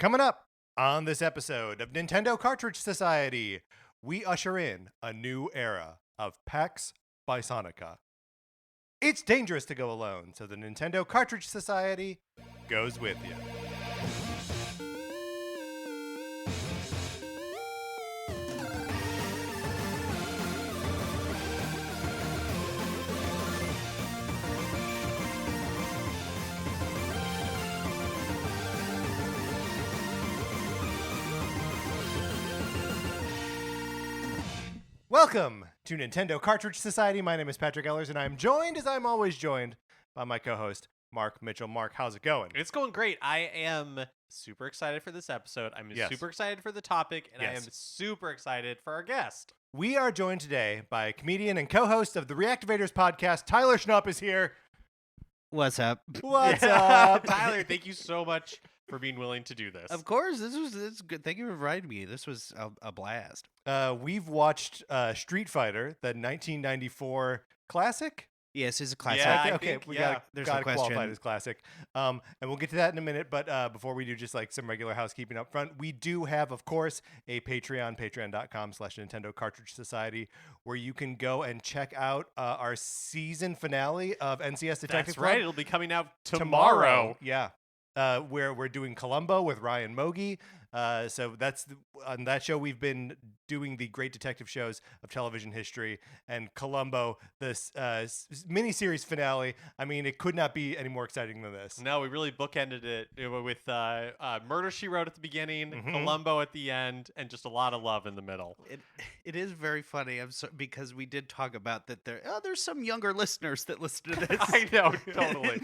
Coming up on this episode of Nintendo Cartridge Society, we usher in a new era of PAX by Sonica. It's dangerous to go alone, so the Nintendo Cartridge Society goes with you. Welcome to Nintendo Cartridge Society. My name is Patrick Ellers, and I'm joined, as I'm always joined, by my co-host, Mark Mitchell. Mark, how's it going? It's going great. I am super excited for this episode. I'm super excited for the topic, and I am super excited for our guest. We are joined today by comedian and co-host of the Reactivators podcast, Tyler Schnupp is here. What's up? What's up? Tyler, thank you so much for being willing to do this. Of course, this is good. Thank you for inviting me. This was a blast. We've watched Street Fighter, the 1994 classic. Yes, it's a classic. Yeah, Okay, think, we yeah. There's got no to qualify it question. as classic. And we'll get to that in a minute. But before we do, just like some regular housekeeping up front, we do have, of course, a Patreon, patreon.com/Nintendo Cartridge Society, where you can go and check out our season finale of NCS Detective That's Club. right. It'll be coming out tomorrow. Yeah. Where we're doing Columbo with Ryan Mogi. So that's on that show we've been doing the great detective shows of television history, and Columbo, this mini-series finale. I mean, it could not be any more exciting than this. No, we really bookended it with Murder, She Wrote at the beginning, Columbo at the end, and just a lot of love in the middle. It is very funny because we did talk about that. There's some younger listeners that listen to this. I know, totally.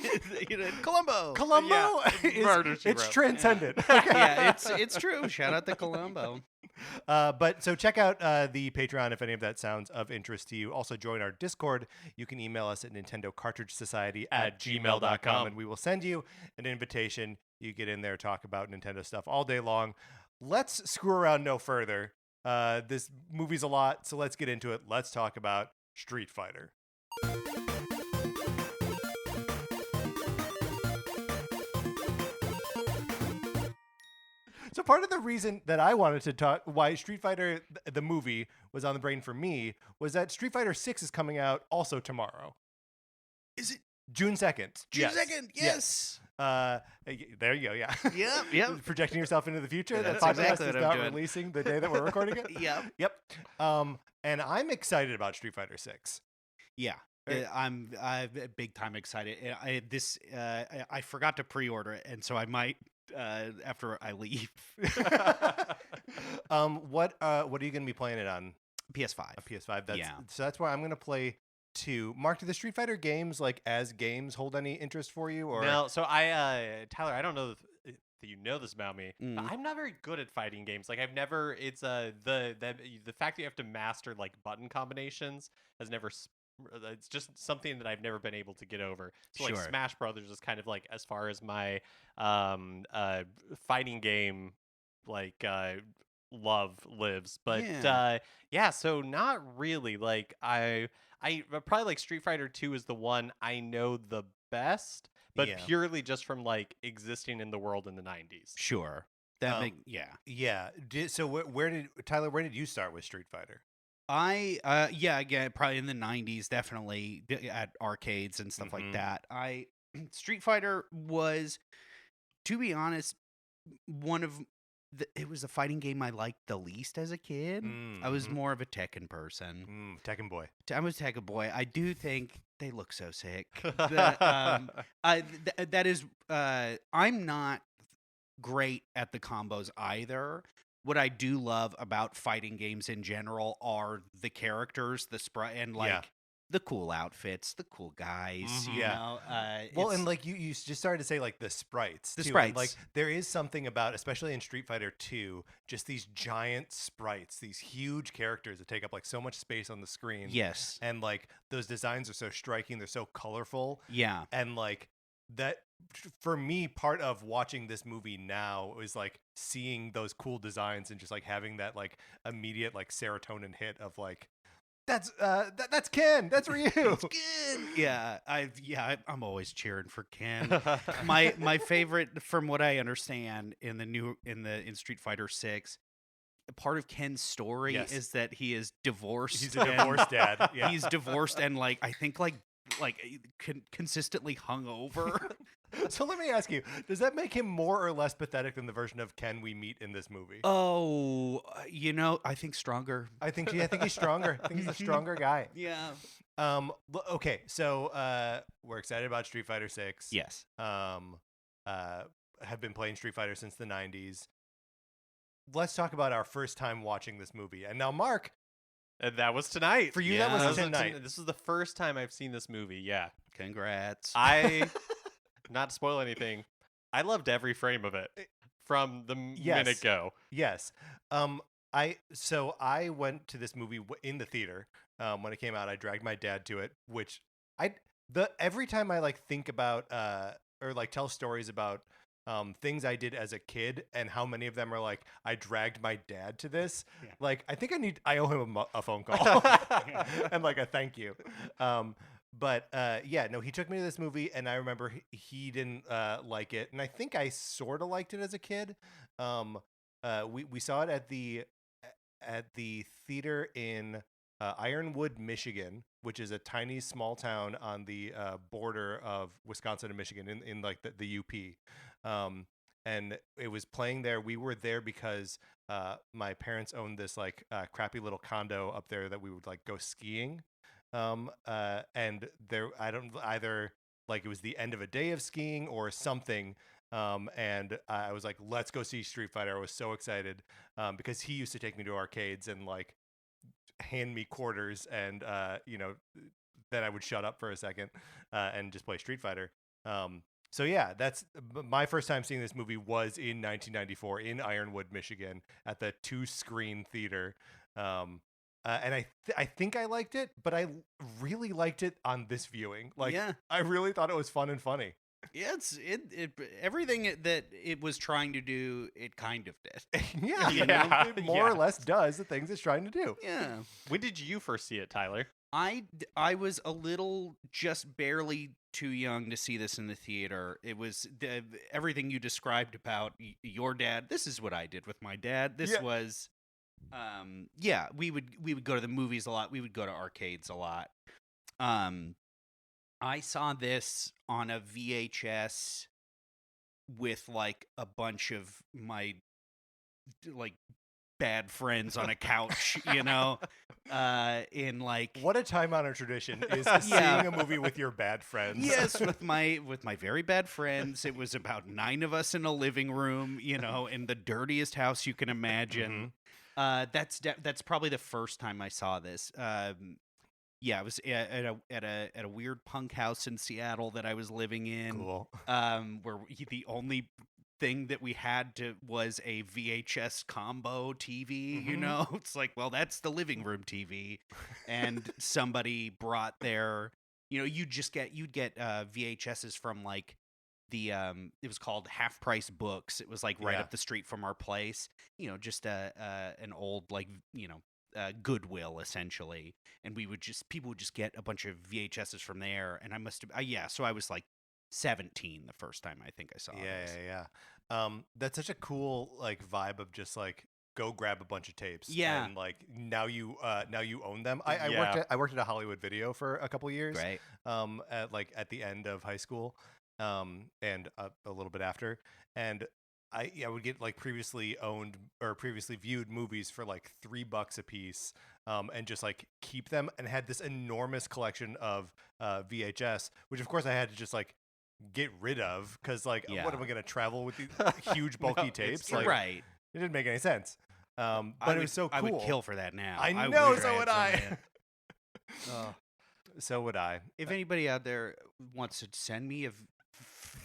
Columbo. Columbo is Murder, She it's Wrote. transcendent. Yeah, it's true. Shout out to Columbo. But so check out the Patreon if any of that sounds of interest to you. Also join our Discord. You can email us at nintendocartridgesociety@gmail.com, and we will send you an invitation. You get in there, talk about Nintendo stuff all day long. Let's screw around no further. This movie's a lot, so let's get into it. Let's talk about Street Fighter. So part of the reason that I wanted to talk why Street Fighter the movie was on the brain for me was that Street Fighter 6 is coming out also tomorrow. Is it June 2nd. June 2nd? Yes. There you go. Yeah. Yep. Projecting yourself into the future. That's The podcast exactly is what I'm not doing. releasing the day that we're recording it. Yep. And I'm excited about Street Fighter 6. Yeah. I'm big time excited. I forgot to pre-order it, and so I might after I leave. What are you going to be playing it on? PS5. A PS5. Yeah. So that's why I'm going to play 2. Mark, do the Street Fighter games as games hold any interest for you? Or No, so Tyler, I don't know that you know this about me, but I'm not very good at fighting games. Like I've never. It's the fact that you have to master like button combinations has never. It's just something that I've never been able to get over. So like Sure. Smash Brothers is kind of like as far as my fighting game love lives. But so not really. Like I probably like Street Fighter 2 is the one I know the best, but purely just from like existing in the world in the 90s. Sure. Yeah. So where did you start with Street Fighter? Again, probably in the 90s, definitely at arcades and stuff like that. Street Fighter was, to be honest, it was the fighting game I liked the least as a kid. I was more of a Tekken person. Tekken boy. I was a Tekken boy. I do think they look so sick. That is, I'm not great at the combos either. What I do love about fighting games in general are the characters, the sprite, and the cool outfits, the cool guys. You know, and like you just started to say like the sprites. The too. sprites. And, like there is something about, especially in Street Fighter 2, just these giant sprites, these huge characters that take up like so much space on the screen. Yes, and like those designs are so striking. They're so colorful. Yeah, and like that. For me, part of watching this movie now is like seeing those cool designs and just like having that like immediate like serotonin hit of like that's Ken. That's Ryu. It's Ken. Yeah, I'm always cheering for Ken. My favorite, from what I understand, in Street Fighter 6, part of Ken's story is that he is divorced. He's a divorced dad. Yeah. He's divorced and I think consistently hungover. So let me ask you: does that make him more or less pathetic than the version of Ken we meet in this movie? Oh, I think stronger. I think he's stronger. I think he's a stronger guy. Yeah. Okay, so we're excited about Street Fighter 6. Yes. Have been playing Street Fighter since the 90s. Let's talk about our first time watching this movie. And now, Mark, that was tonight. For you, that was tonight. This is the first time I've seen this movie. Yeah. Congrats. Not to spoil anything, I loved every frame of it from the minute go. Yes. I went to this movie in the theater when it came out. I dragged my dad to it, which every time I think about or tell stories about things I did as a kid and how many of them are I dragged my dad to this. Yeah. I think I owe him a phone call and a thank you. But he took me to this movie, and I remember he didn't like it, and I think I sort of liked it as a kid. We saw it at the theater in Ironwood, Michigan, which is a tiny small town on the border of Wisconsin and Michigan in the UP. And it was playing there. We were there because my parents owned this crappy little condo up there that we would go skiing. And there, I don't either it was the end of a day of skiing or something. And I was like, let's go see Street Fighter. I was so excited, because he used to take me to arcades and hand me quarters and, then I would shut up for a second, and just play Street Fighter. So yeah, that's my first time seeing this movie was in 1994 in Ironwood, Michigan at the 2-screen theater. And I think I liked it, but I really liked it on this viewing. I really thought it was fun and funny. Yeah, everything that it was trying to do, it kind of did. It more or less does the things it's trying to do. Yeah. When did you first see it, Tyler? I was a little, just barely too young to see this in the theater. It was everything you described about your dad. This is what I did with my dad. This was, we would go to the movies a lot. We would go to arcades a lot. I saw this on a VHS with a bunch of my bad friends on a couch, in what a time-honored tradition is seeing a movie with your bad friends. Yes, with my very bad friends. It was about 9 of us in a living room, in the dirtiest house you can imagine. Mm-hmm. That's probably the first time I saw this. I was at a weird punk house in Seattle that I was living in. Cool. Where the only thing that we had was a VHS combo TV. Mm-hmm. It's that's the living room TV, and somebody brought their, you'd get VHSs from it was called Half Price Books. It was right up the street from our place. Just an old Goodwill essentially, and people would just get a bunch of VHSs from there, and I must have so I was 17 the first time I think I saw this. That's such a cool vibe of just go grab a bunch of tapes, and now you own them. I worked at a Hollywood Video for a couple years, right? At the end of high school, and a little bit after, and I would get previously owned or previously viewed movies for $3 a piece, and just keep them, and had this enormous collection of VHS, which of course I had to just get rid of because what am I going to travel with these huge bulky tapes? Right. It didn't make any sense. But it was so cool. I would kill for that now. I know, so would I. So would I. If anybody out there wants to send me a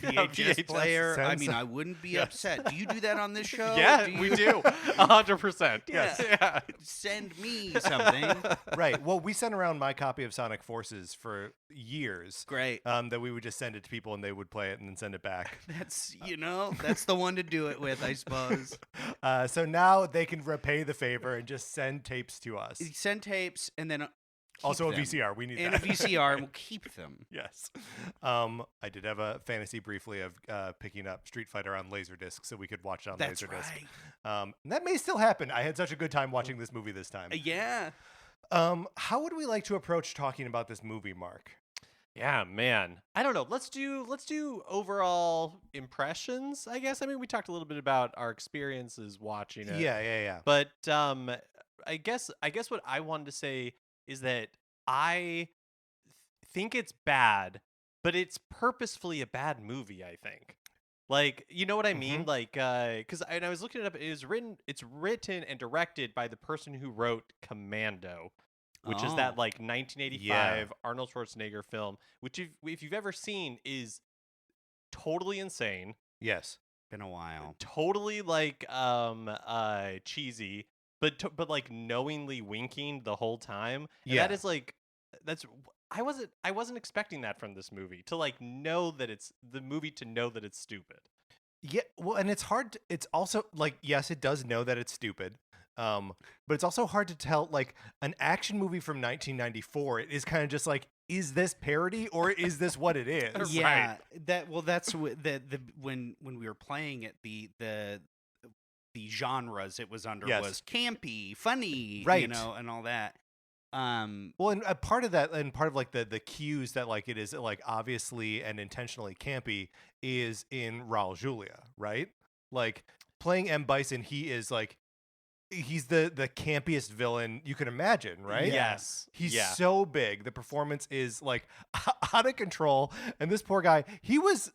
VHS player, I wouldn't be upset. Do you do that on this show? Yeah, we do. 100%. Yes. Yeah. Send me something. Right. Well, we sent around my copy of Sonic Forces for years. Great. That we would just send it to people and they would play it and then send it back. That's the one to do it with, I suppose. So now they can repay the favor and just send tapes to us. Send tapes, and then Also them. a VCR. We need and that. a VCR, and we'll keep them. Yes. I did have a fantasy briefly of picking up Street Fighter on Laserdisc so we could watch it on That's Laserdisc. right. And that may still happen. I had such a good time watching this movie this time. Yeah. How would we like to approach talking about this movie, Mark? Yeah, man. I don't know. Let's do overall impressions, I guess. I mean, we talked a little bit about our experiences watching it. Yeah. But I guess what I wanted to say is that I think it's bad, but it's purposefully a bad movie, I think. Like, you know what I mean? Mhm. Like, because I was looking it up. It's written and directed by the person who wrote Commando, which is that Oh. like 1985 Arnold Schwarzenegger film, which if you've ever seen is totally insane, Yes. Been a while. totally like cheesy, but like knowingly winking the whole time. And Yeah. that is like I wasn't expecting that from this movie, to like know that it's the movie, to know that it's stupid. Yeah, well, and it's hard to, it's also like, yes, it does know that it's stupid. But it's also hard to tell, like, an action movie from 1994, it is kind of just like, is this parody or is this what it is? Yeah, that's the when we were playing it, the genres it was under Yes. was campy, funny, Right. and all that. Well, and a part of that, and part of like the cues that like it is like obviously and intentionally campy is in Raul Julia, right? Like playing M. Bison, he is like, he's the campiest villain you can imagine, right? Yes. He's Yeah. so big. The performance is like out of control. And this poor guy, he was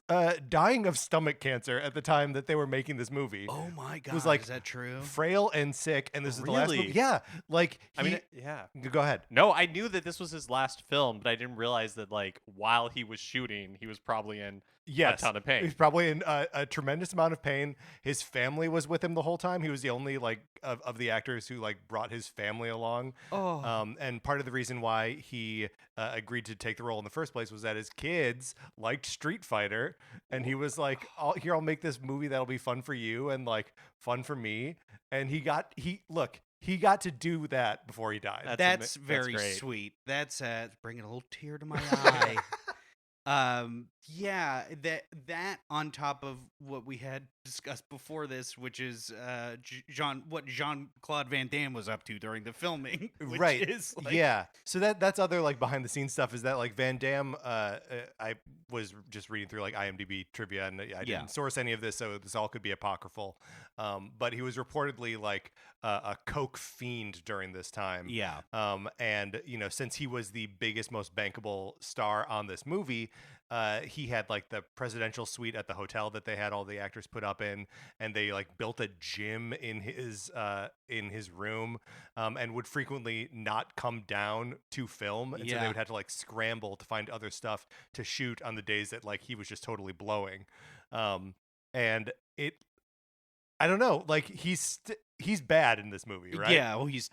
dying of stomach cancer at the time that they were making this movie. Oh my god, was like is that true? Frail and sick. And this is the last Really? movie. Yeah. Like, I mean, yeah. go ahead. No, I knew that this was his last film, but I didn't realize that like while he was shooting, he was probably in Yes. a ton of pain. He's probably in a tremendous amount of pain. His family was with him the whole time. He was the only like of the actors who like brought his family along. Oh. And part of the reason why he agreed to take the role in the first place was that his kids liked Street Fighter, and he was like, I'll make this movie that'll be fun for you and like fun for me." And he got to do that before he died. That's that's very great. sweet. That's bringing a little tear to my eye. Yeah, that on top of what we had discussed before this, which is Jean-Claude Van Damme was up to during the filming, which Right. is like, Yeah. So that's other like behind the scenes stuff, is that like Van Damme, I was just reading through like IMDb trivia, and I didn't source any of this, so this all could be apocryphal. But he was reportedly like a coke fiend during this time. Yeah. And since he was the biggest, most bankable star on this movie, he had like the presidential suite at the hotel that they had all the actors put up in, and they like built a gym in his room, and would frequently not come down to film, and so they Yeah. would have to like scramble to find other stuff to shoot on the days that like he was just totally blowing. And I don't know, like he's bad in this movie, right? Yeah, well, he's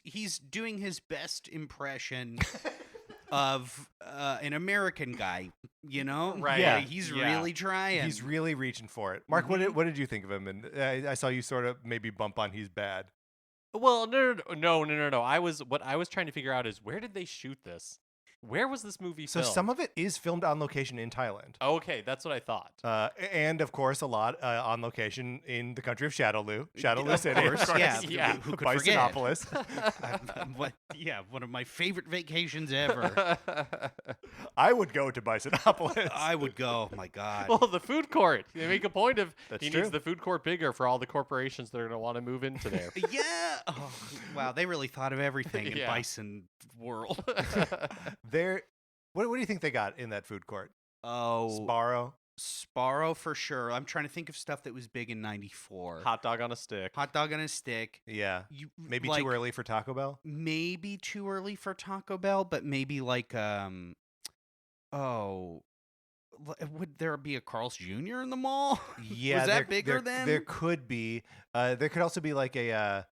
he's doing his best impression of an American guy, Right. Yeah. He's Yeah. really trying. He's really reaching for it. Mark, what did you think of him? And I saw you sort of maybe bump on he's bad. Well, no. I was trying to figure out is, where did they shoot this? Where was this movie So filmed? some of it is filmed on location in Thailand. Okay, that's what I thought. And of course, a lot on location in the country of Shadowloo Of City. course, yeah. Yeah. Who could forget? Bisonopolis. One of my favorite vacations ever. I would go to Bisonopolis. I would go. Oh my God. Well, the food court. They make a point of That's he true. needs the food court bigger for all the corporations that are going to want to move into there. Yeah. Oh, wow. They really thought of everything in Yeah. Bison world. What do you think they got in that food court? Oh, Sparrow? for sure. I'm trying to think of stuff that was big in '94. Hot dog on a stick. Hot dog on a stick. Yeah. You, Maybe like, too early for Taco Bell? Maybe too early for Taco Bell, but maybe like would there be a Carl's Jr. in the mall? Yeah. Was that bigger then? There could be. There could also be like a...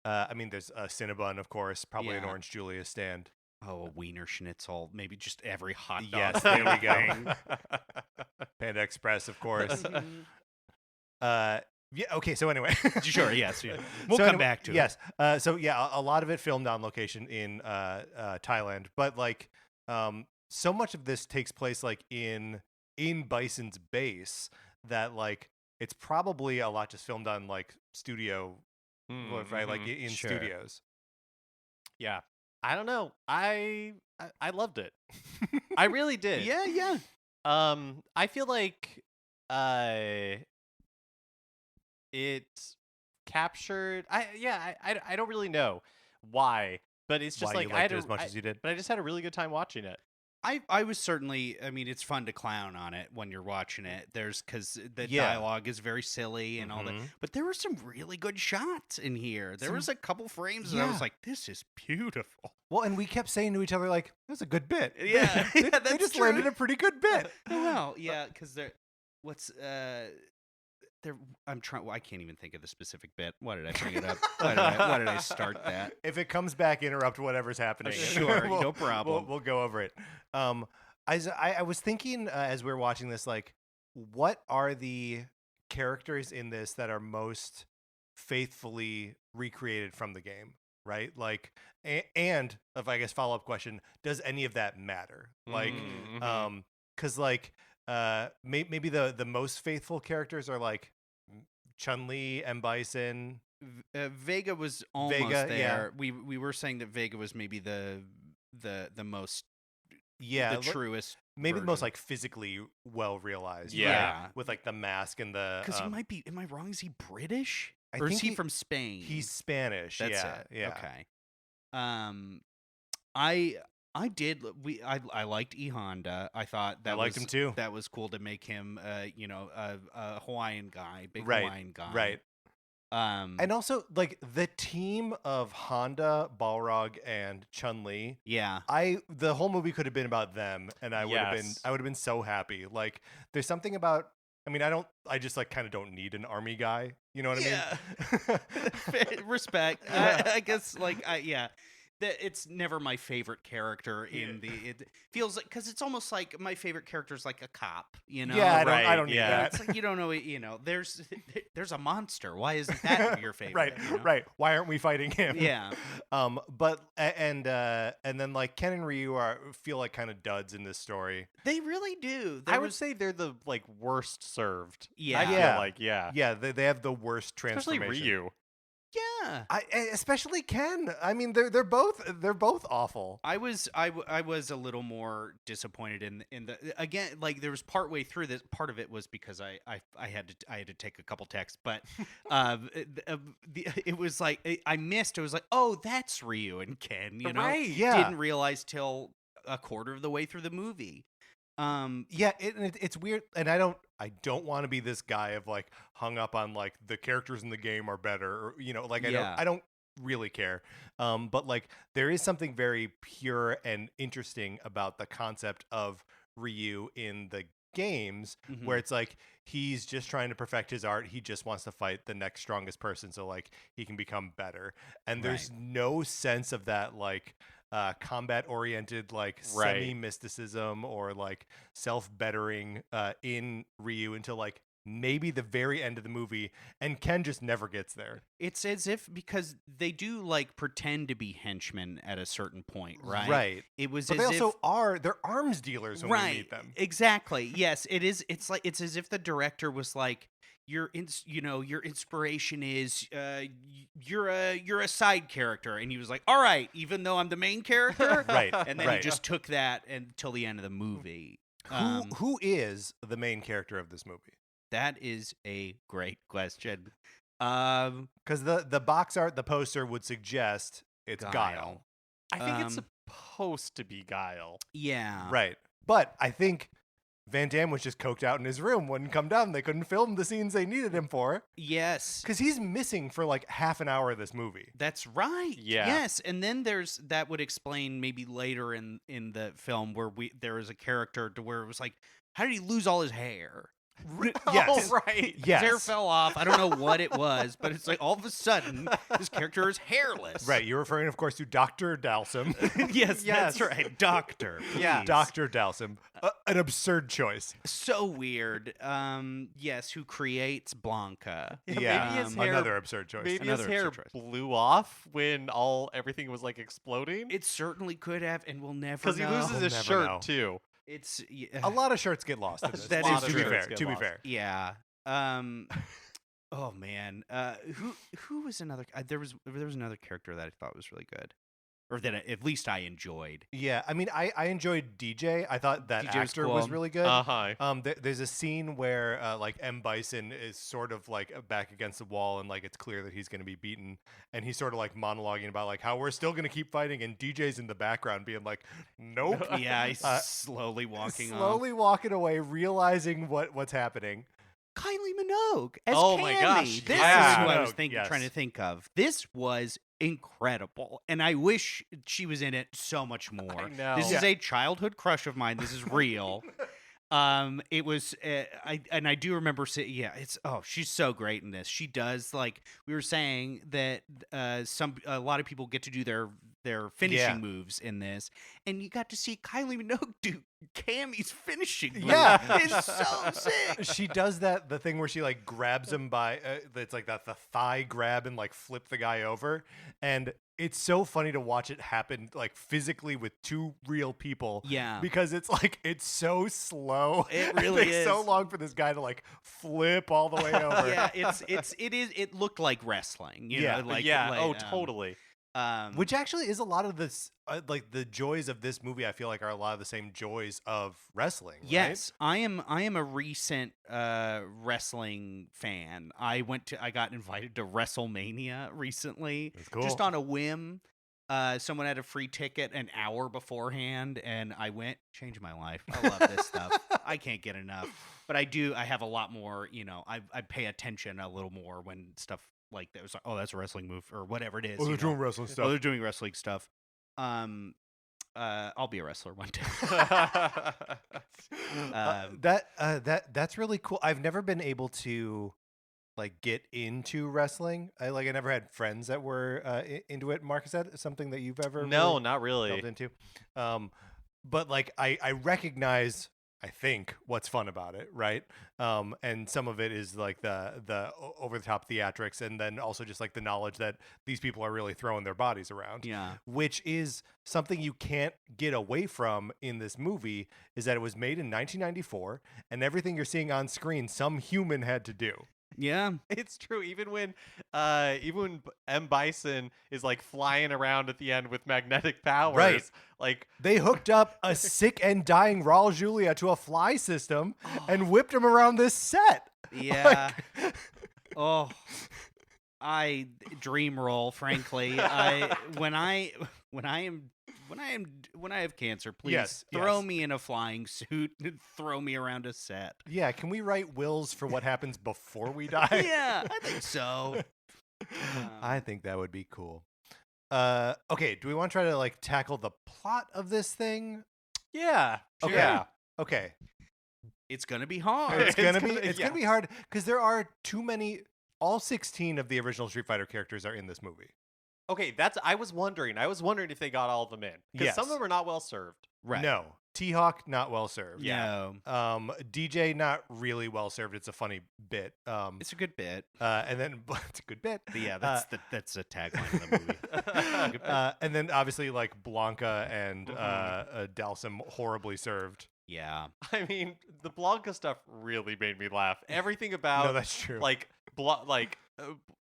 there's a Cinnabon, of course, probably an Yeah. Orange Julia stand. Oh, a Wiener Schnitzel. Maybe just every hot dog. Yes, there we go. thing. Panda Express, of course. Yeah. Okay. So anyway, Sure. Yes. Yeah. We'll So come anyway, back to yes. So yeah, a lot of it filmed on location in Thailand, but like so much of this takes place like in Bison's base that like it's probably a lot just filmed on like studio, right? Like in Sure. studios. Yeah. I don't know. I loved it. I really did. Yeah. Yeah. I feel like it captured I don't really know why, but it's just Why like you liked it as much as you did? but I just had a really good time watching it. I was certainly, I mean, it's fun to clown on it when you're watching it. There's because the Yeah. dialogue is very silly and all that. But there were some really good shots in here. There was a couple frames that I Yeah. was like, this is beautiful. Well, and we kept saying to each other like, "That was a good bit." Yeah, they, yeah, they that's just true. landed a pretty good bit. Well, yeah, because there, what's there? I'm trying. Well, I can't even think of the specific bit. Why did I bring it up? Why did I start that? If it comes back, interrupt whatever's happening. Sure, no problem. We'll go over it. I was thinking as we were watching this, like, what are the characters in this that are most faithfully recreated from the game, right? Like, and if I guess follow up question, does any of that matter? Like, because like maybe the most faithful characters are like Chun-Li, M. Bison. Vega was almost Vega, there. We were saying that Vega was maybe the most Yeah, the truest. maybe the most version. like physically well realized. Yeah. right? With like the mask and the. Because he might be. Am I wrong? Is he British? I Or is think he he- from Spain? He's Spanish. That's yeah, it. yeah. Okay. I did. I liked E Honda. I thought that I liked was, him too. That was cool to make him, a Hawaiian guy, big Right, Hawaiian guy. Right. And also like the team of Honda, Balrog, and Chun-Li. Yeah. The whole movie could have been about them, and I would have been so happy. Like, there's something about. I mean, I just like kind of don't need an army guy. You know what I mean? Respect. I guess it's never my favorite character in the. It feels like because it's almost like my favorite character is like a cop. You know. Yeah, I Right, don't need yeah. that. It's like you don't know. There's a monster. Why isn't that your favorite? Right, you know? right. Why aren't we fighting him? Yeah. But and then like Ken and Ryu feel like kind of duds in this story. They really do. I would say they're the like worst served. Yeah. I feel Yeah. like Yeah, they have the worst especially transformation. Ryu. Yeah. Especially Ken. I mean, they're both awful. I was a little more disappointed in the again, like there was partway through this. Part of it was because I had to take a couple texts, but it was like I missed. It was like, oh, that's Ryu and Ken. You know, Right, yeah. Didn't realize till a quarter of the way through the movie. Yeah, it's weird, and I don't want to be this guy of like hung up on like the characters in the game are better, or like Yeah. I don't really care. But like there is something very pure and interesting about the concept of Ryu in the games, Mhm. where it's like he's just trying to perfect his art. He just wants to fight the next strongest person, so like he can become better. And there's no sense of that like combat oriented like Right. semi mysticism or like self-bettering in Ryu until like maybe the very end of the movie, and Ken just never gets there. It's as if because they do like pretend to be henchmen at a certain point, right? Right. It was But as they if, also they're arms dealers when we meet them. Exactly. Yes, it is. It's like it's as if the director was like, your inspiration is you're a side character, and he was like, all right, even though I'm the main character, Right. And then right. he just took that until the end of the movie. Who is the main character of this movie? That is a great question. Because the box art, the poster would suggest it's Guile. I think it's Um, supposed to be Guile. Yeah. Right. But I think Van Damme was just coked out in his room, wouldn't come down. They couldn't film the scenes they needed him for. Yes. Because he's missing for like half an hour of this movie. That's right. Yeah. Yes, and then that would explain maybe later in the film where there was a character to where it was like, how did he lose all his hair? Yes. Oh, right. Yes. His hair fell off. I don't know what it was, but it's like all of a sudden this character is hairless. Right. You're referring, of course, to Dr. Dalsum. Yes, Yes. that's right. Doctor. Yeah. please. Dr. Dalsum. An absurd choice. So weird. Yes, who creates Blanca? Yeah. Maybe his hair, Another absurd choice. maybe Another his hair absurd choice. blew off when everything was like exploding. It certainly could have, and we'll never Because he know. loses We'll his never shirt know. too. It's A lot of shirts get lost in this. That is to true. be fair. Shirts get To be lost. fair. Yeah. Oh man. Who was another? There was another character that I thought was really good, or that at least I enjoyed. Yeah, I mean, I enjoyed DJ. I thought that DJ was actor cool. was really good. Uh-huh. There's a scene where like M. Bison is sort of like back against the wall, and like it's clear that he's going to be beaten, and he's sort of like monologuing about like how we're still going to keep fighting, and DJ's in the background being like, "Nope." Yeah, he's slowly walking off. Slowly walking away, realizing what's happening. Kylie Minogue as Oh Cammy. my gosh, This yeah. is who I was Minogue, yes. trying to think of. This was incredible, and I wish she was in it so much more. I know. This Yeah. is a childhood crush of mine. This is real. It was, I do remember saying, yeah, she's so great in this. She does, like we were saying that a lot of people get to do their finishing Yeah. moves in this, and you got to see Kylie Minogue do Cammy's finishing move. Yeah. It's so sick. She does the thing where she like grabs him by it's like the thigh grab and like flip the guy over, and it's so funny to watch it happen like physically with two real people. Yeah. Because it's like it's so slow. It really takes so is. long for this guy to like flip all the way over. Yeah, it looked like wrestling. You Yeah. know, like yeah. like, Oh, totally. Which actually is a lot of this like the joys of this movie I feel like are a lot of the same joys of wrestling, right? Yes, I am a recent wrestling fan. I got invited to WrestleMania recently. That's cool. Just on a whim. Someone had a free ticket an hour beforehand, and I went. Changed my life. I love this stuff. I can't get enough. But I have a lot more, I pay attention a little more when stuff like that was like, oh, that's a wrestling move or whatever it is. Oh, they're you know. doing wrestling Oh, stuff. they're doing wrestling stuff. I'll be a wrestler one day. That's really cool. I've never been able to like get into wrestling. I never had friends that were into it. Mark, is that something that you've ever No, really not really. delved into? But like I recognize, I think, what's fun about it, right? And some of it is like the over the top theatrics, and then also just like the knowledge that these people are really throwing their bodies around. Yeah. Which is something you can't get away from in this movie, is that it was made in 1994, and everything you're seeing on screen, some human had to do. Yeah. It's true. Even when M. Bison is like flying around at the end with magnetic powers, Right. like They hooked up a sick and dying Raul Julia to a fly system and whipped him around this set. Yeah. I dream roll, frankly. When I have cancer, please Yes, throw yes. me in a flying suit and throw me around a set. Yeah, can we write wills for what happens before we die? Yeah, I think so. I think that would be cool. Okay, do we want to try to like tackle the plot of this thing? yeah, Okay. yeah. Okay. It's gonna be hard. It's gonna yeah. be hard because there are too many. All 16 of the original Street Fighter characters are in this movie. Okay, I was wondering if they got all of them in because some of Yes. them are not well served. Right. No, T-Hawk not well served. No. DJ not really well served. It's a funny bit. It's a good bit. And then it's a good bit. But yeah, that's a tagline of the movie. Good bit. And then obviously like Blanca and Dalsum horribly served. Yeah. I mean, the Blanca stuff really made me laugh. Everything about No, that's true. like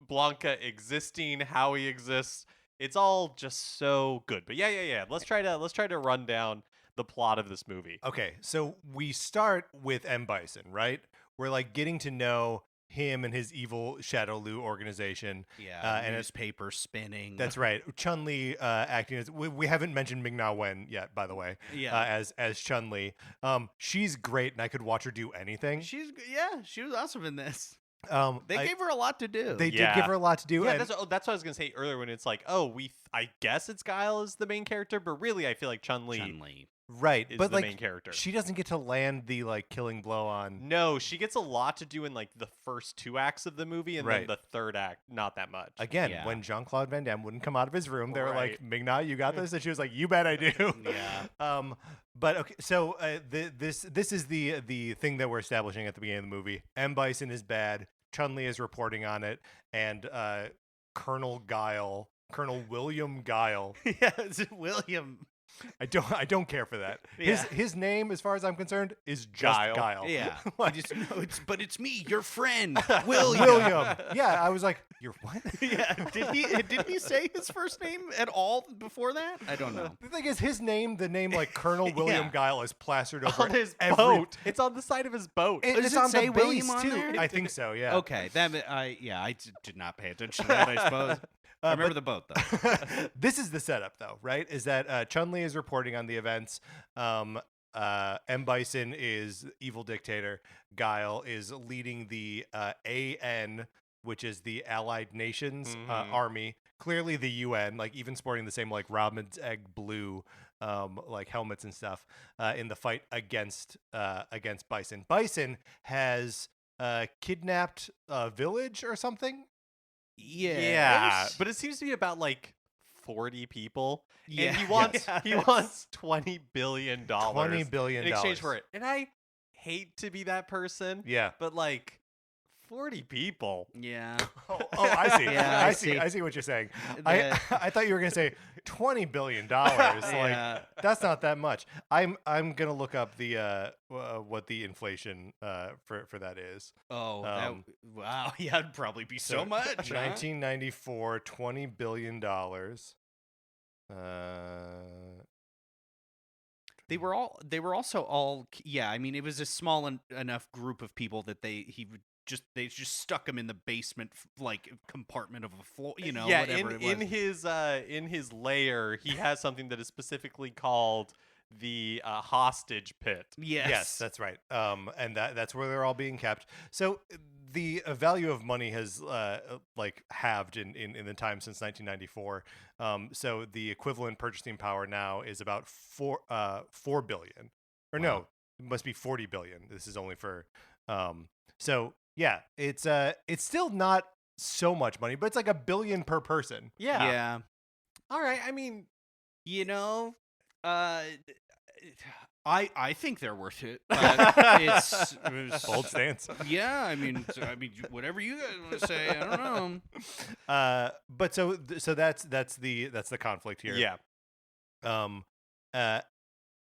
Blanca existing, how he exists, it's all just so good. But yeah. Let's try to run down the plot of this movie. Okay, so we start with M. Bison, right? We're like getting to know him and his evil Shadow Lu organization. Yeah. and it's newspaper spinning. That's right. Chun-Li acting as we haven't mentioned Ming-Na Wen yet, by the way. Yeah. As Chun-Li. She's great, and I could watch her do anything. She was awesome in this. They I- gave her a lot to do. They did Yeah. give her a lot to do. Yeah, and that's what I was gonna say earlier when it's like, oh, I guess it's Guile is the main character, but really I feel like Chun-Li Chun-Li. Right, is but the main character. she doesn't get to land the like killing blow on. No, she gets a lot to do in like the first 2 acts of the movie, and Right. then the third act, not that much. Again, Yeah. when Jean-Claude Van Damme wouldn't come out of his room, they were like, Right. Ming-Na, you got this? And she was like, you bet I do. Yeah. But okay, so this is the thing that we're establishing at the beginning of the movie. M. Bison is bad. Chun-Li is reporting on it, and Colonel William Guile. Yeah, it's William. I don't care for that. Yeah. His name, as far as I'm concerned, is just Guile. Yeah. Like, I just know but it's me, your friend, William. William. Yeah, I was like, you're what? Yeah. Did he say his first name at all before that? I don't know. The thing is, his name, the name like Colonel William Yeah. Guile, is plastered over On his every boat. It's on the side of his boat. It- Does it's it on say the William base on too. there? I think so. Yeah. Okay, I did not pay attention to that. I suppose. I remember the boat though. This is the setup, though, right? Is that Chun-Li is reporting on the events. M. Bison is evil dictator. Guile is leading the AN, which is the Allied Nations army. Clearly the UN, like even sporting the same like robin's egg blue like helmets and stuff in the fight against Bison. Bison has kidnapped a village or something. Yeah, but it seems to be about like 40 people. Yeah. And he wants Yes. $20 billion. $20 billion in exchange for it. And I hate to be that person, Yeah. but like 40 people. Yeah. Oh, I see. Yeah, I I see. see. I see what you're saying. The- I thought you were gonna say $20 billion. Yeah. Like that's not that much. I'm gonna look up the what the inflation for that is. Oh, wow. Yeah, it'd probably be so So, much. Huh? 1994, $20 billion. They were also all yeah. I mean, it was a small enough group of people that they just stuck him in the basement like compartment of a floor. You know, yeah, whatever it was. in his lair, he has something that is specifically called the hostage pit. Yes, that's right. And that's where they're all being kept. So the value of money has like halved in the time since 1994. So the equivalent purchasing power now is about 4 billion, or no, it must be 40 billion. This is only for so yeah, it's still not so much money, but it's like $1 billion per person. Yeah. Yeah. All right. I mean, You know, I think they're worth it. It's Bold stance. yeah. I mean, whatever you guys want to say. I don't know. But so that's the conflict here. yeah.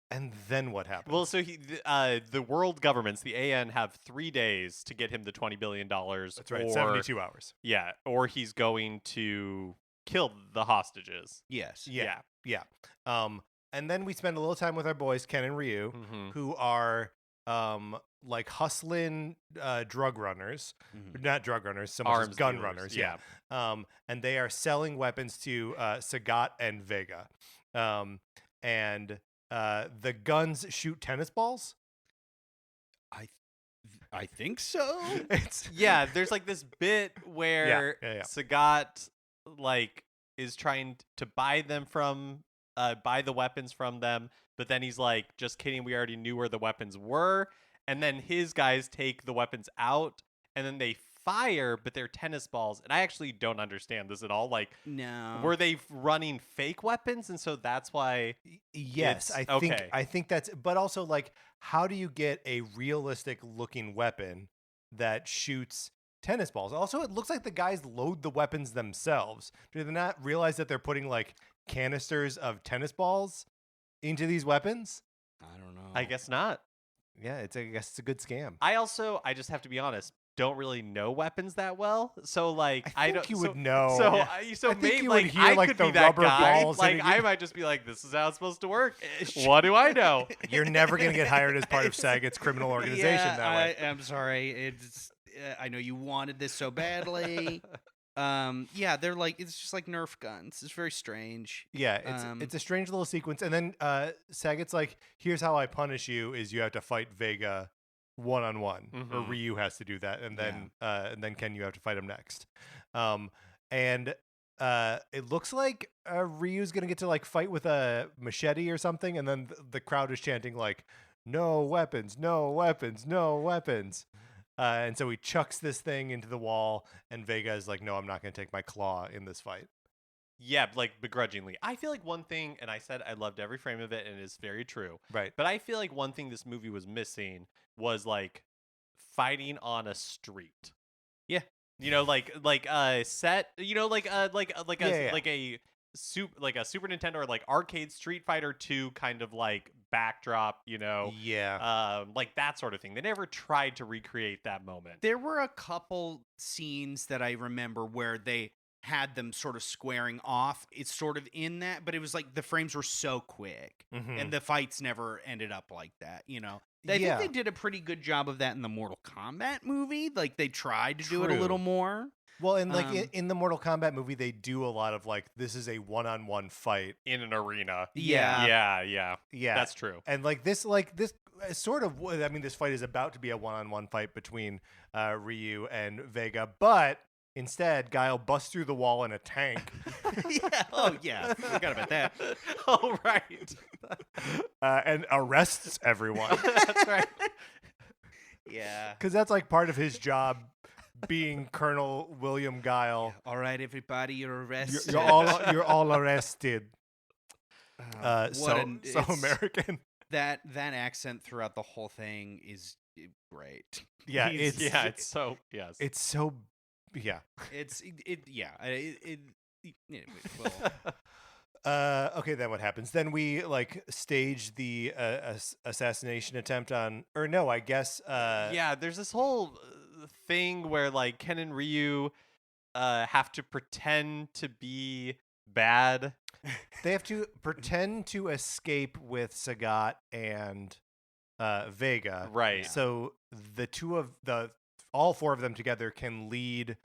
And then what happens? Well, so the world governments, the AN, have 3 days to get him the $20 billion. that's right, or, 72 hours. Yeah, or he's going to kill the hostages. Yes. Yeah. And then we spend a little time with our boys Ken and Ryu, Mhm. who are like hustling drug runners, not drug runners, so much as Arms gun dealers, runners. Yeah. And they are selling weapons to Sagat and Vega. And the guns shoot tennis balls. I think so. It's Yeah, there's like this bit where yeah. Sagat like is trying to buy the weapons from them, but then he's like, just kidding, we already knew where the weapons were. And then his guys take the weapons out and then they fire, but they're tennis balls. And I actually don't understand this at all. Like, No. were they running fake weapons? And so that's why. Yes, It's- I okay. think that's, but also like, how do you get a realistic looking weapon that shoots tennis balls? Also, it looks like the guys load the weapons themselves. Do they not realize that they're putting like canisters of tennis balls into these weapons? I don't know. I guess not. Yeah, I guess it's a good scam. I just have to be honest, don't really know weapons that well. So like, I think don't. you so, would know. So, Yeah. so I think maybe you would like hear, I like, could the be that rubber guy. balls Like and I you- might just be like, this is how it's supposed to work. What do I know? You're never going to get hired as part of Sagat's criminal organization Yeah, that way. I'm sorry. It's I know you wanted this so badly. Yeah, they're like it's just like Nerf guns. It's very strange. Yeah, Um, it's a strange little sequence. And then Sagat's like, here's how I punish you is you have to fight Vega one-on-one. Or Mhm. Ryu has to do that. And then Ken, you have to fight him next. And it looks like Ryu's gonna get to like fight with a machete or something, and then the crowd is chanting like, "No weapons, no weapons, no weapons." And so he chucks this thing into the wall, and Vega is like, "No, I'm not gonna take my claw in this fight." Yeah, like begrudgingly. I feel like one thing, and I said I loved every frame of it, and it's very true. Right. But I feel like one thing this movie was missing was like fighting on a street. Yeah. You know, like set. You know, like Yeah. a Super Nintendo or like arcade Street Fighter 2 kind of like backdrop. You know, Yeah. like that sort of thing. They never tried to recreate that moment. There were a couple scenes that I remember where they had them sort of squaring off. It's sort of in that, but it was like the frames were so quick Mhm. and the fights never ended up like that, you know. I Yeah. think they did a pretty good job of that in the Mortal Kombat movie. Like they tried to do it a True. little more. Well, and like Um, in the Mortal Kombat movie, they do a lot of like, this is a one-on-one fight. In an arena. Yeah. Yeah. Yeah, That's true. And like this sort of, I mean, this fight is about to be a one-on-one fight between Ryu and Vega, but instead, Guile busts through the wall in a tank. Yeah. Oh yeah. Forgot about that. Oh, right. And arrests everyone. That's right. Yeah. Because that's like part of his job, being Colonel William Guile. All right, everybody, you're arrested. You're all arrested. What So it's- American. That accent throughout the whole thing is great. Yeah, He's- it's so yes. it's so yeah. Anyway, well, Okay, then what happens? Then we like stage the assassination attempt on, or no, I guess. Yeah, there's this whole thing where like Ken and Ryu have to pretend to be bad. They have to pretend to escape with Sagat and Vega. Right. So all four of them together can lead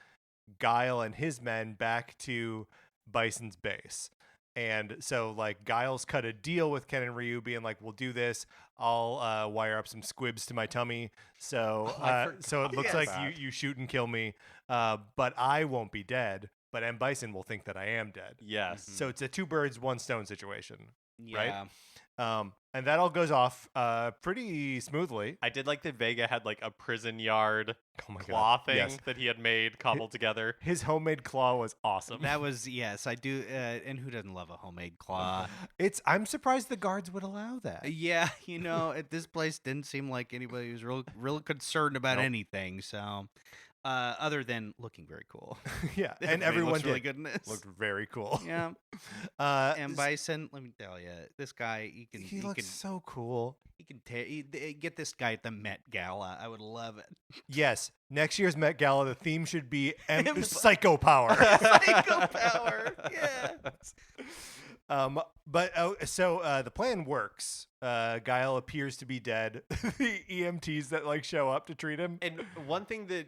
Guile and his men back to Bison's base. And so like Guile's cut a deal with Ken and Ryu, being like, "We'll do this. I'll wire up some squibs to my tummy, so so it looks Yes. like that. you shoot and kill me, but I won't be dead. But M. Bison will think that I am dead. Yes. So it's a two birds, one stone situation, yeah. and that all goes off pretty smoothly. I did like that Vega had like a prison yard Oh my claw god! thing Yes, that he had made cobbled together. his homemade claw was awesome. That was yes, I do. And who doesn't love a homemade claw? I'm surprised the guards would allow that. Yeah, you know, at this place didn't seem like anybody was real concerned about Nope. anything. So, other than looking very cool, Yeah, and Everybody everyone looks really did. good in this. Looked very cool. Yeah, and S- Bison, let me tell you, this guy he looks so cool. get this guy at the Met Gala. I would love it. Yes, next year's Met Gala, the theme should be Em- Psycho Power. Psycho power. Yeah. But the plan works. Guile appears to be dead. The EMTs that like show up to treat him. And one thing that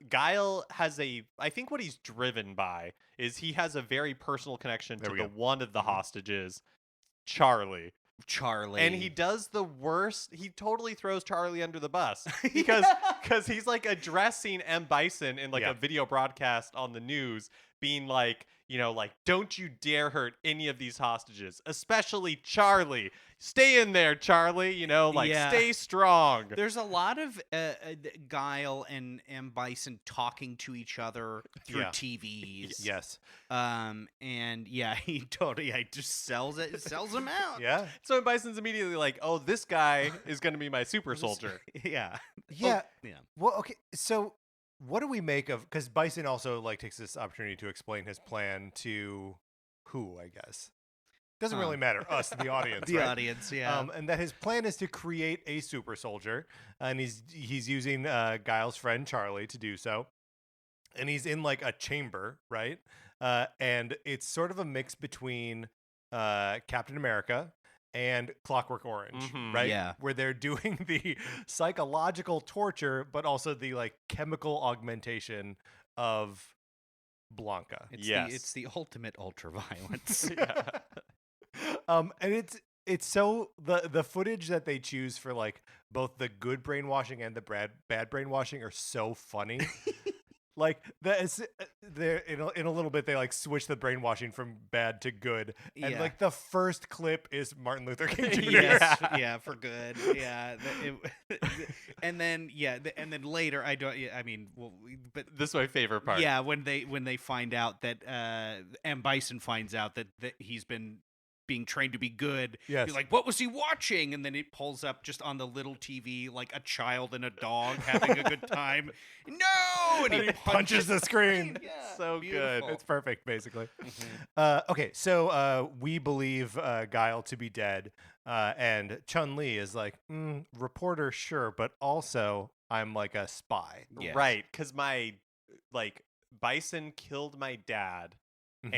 Guile has I think what he's driven by is he has a very personal connection There to we the go. one of the hostages, Charlie. Charlie. And he does the worst. He totally throws Charlie under the bus because he's like addressing M. Bison in like Yeah. a video broadcast on the news, being like, you know, like, don't you dare hurt any of these hostages, especially Charlie. Stay in there, Charlie. You know, like, Yeah. stay strong. There's a lot of Guile and M. Bison talking to each other through Yeah. TVs. Yes. And yeah, he just sells him out. Yeah. So M. Bison's immediately like, oh, this guy is going to be my super soldier. Yeah. Yeah. Yeah. Well, okay. So, what do we make of? Because Bison also like takes this opportunity to explain his plan to who? I guess doesn't really matter. Us, the audience. The right? audience, yeah. And that his plan is to create a super soldier, and he's using Guile's friend Charlie to do so, and he's in like a chamber, right? And it's sort of a mix between Captain America and Clockwork Orange, Mhm. right? Yeah. Where they're doing the psychological torture, but also the like chemical augmentation of Blanca. It's the ultimate ultra violence. Yeah. And it's so the footage that they choose for like both the good brainwashing and the bad brainwashing are so funny. Like they're in a little bit they like switch the brainwashing from bad to good, and Yeah. like the first clip is Martin Luther King Jr. Yes, yeah, for good. Yeah, and then later I don't. Yeah, I mean, well, but This is my favorite part. yeah, when they find out that M. Bison finds out that he's been being trained to be good. Yes. He's like, what was he watching? And then it pulls up just on the little TV like a child and a dog having a good time. No, and he punches the screen. Yeah, So beautiful. It's perfect, basically. Mhm. Okay, so we believe Guile to be dead, and Chun-Li is like, reporter, sure, but also I'm like a spy. Yes. Right, because my Bison killed my dad Mhm.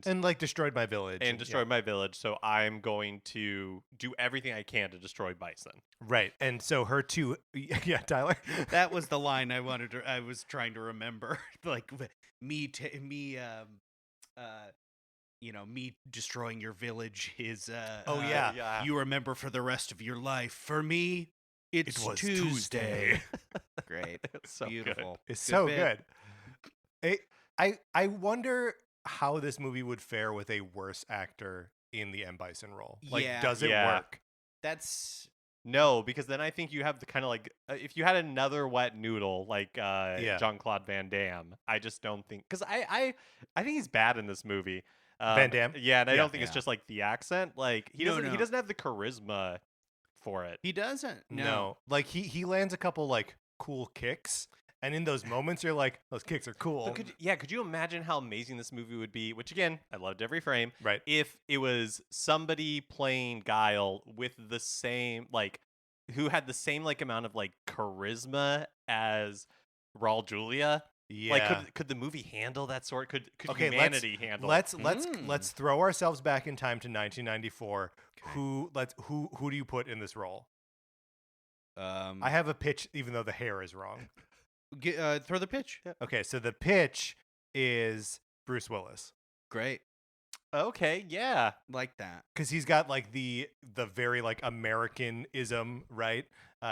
and like destroyed my village destroyed my village, so I'm going to do everything I can to destroy Bison. right. And so her two, yeah, Tyler. That was the line I was trying to remember. Like me destroying your village is Oh, yeah. you remember for the rest of your life. For me, It was Tuesday. Great. It's so Beautiful. It's Good so bit. good. I wonder how this movie would fare with a worse actor in the M. Bison role. Like, Yeah. does it Yeah. work? That's No, because then I think you have the kind of like if you had another wet noodle like Yeah. Jean-Claude Van Damme, I just don't think because I think he's bad in this movie. Van Damme? Yeah, and I Yeah. don't think it's Yeah. just like the accent. Like he No, doesn't he no. doesn't have the charisma for it. he doesn't. No. Like, he lands a couple, like, cool kicks. And in those moments, you're like, those kicks are cool. But could you imagine how amazing this movie would be? Which again, I loved every frame. Right. If it was somebody playing Guile with the same who had the same amount of charisma as Raul Julia. Yeah. Like could the movie handle that sort? Could Okay, humanity handle? let's Mm. let's throw ourselves back in time to 1994. Okay. Who do you put in this role? I I have a pitch, even though the hair is wrong. throw the pitch. Okay, so the pitch is Bruce Willis Great. Okay, yeah. Like that. because he's got like the very like Americanism, right?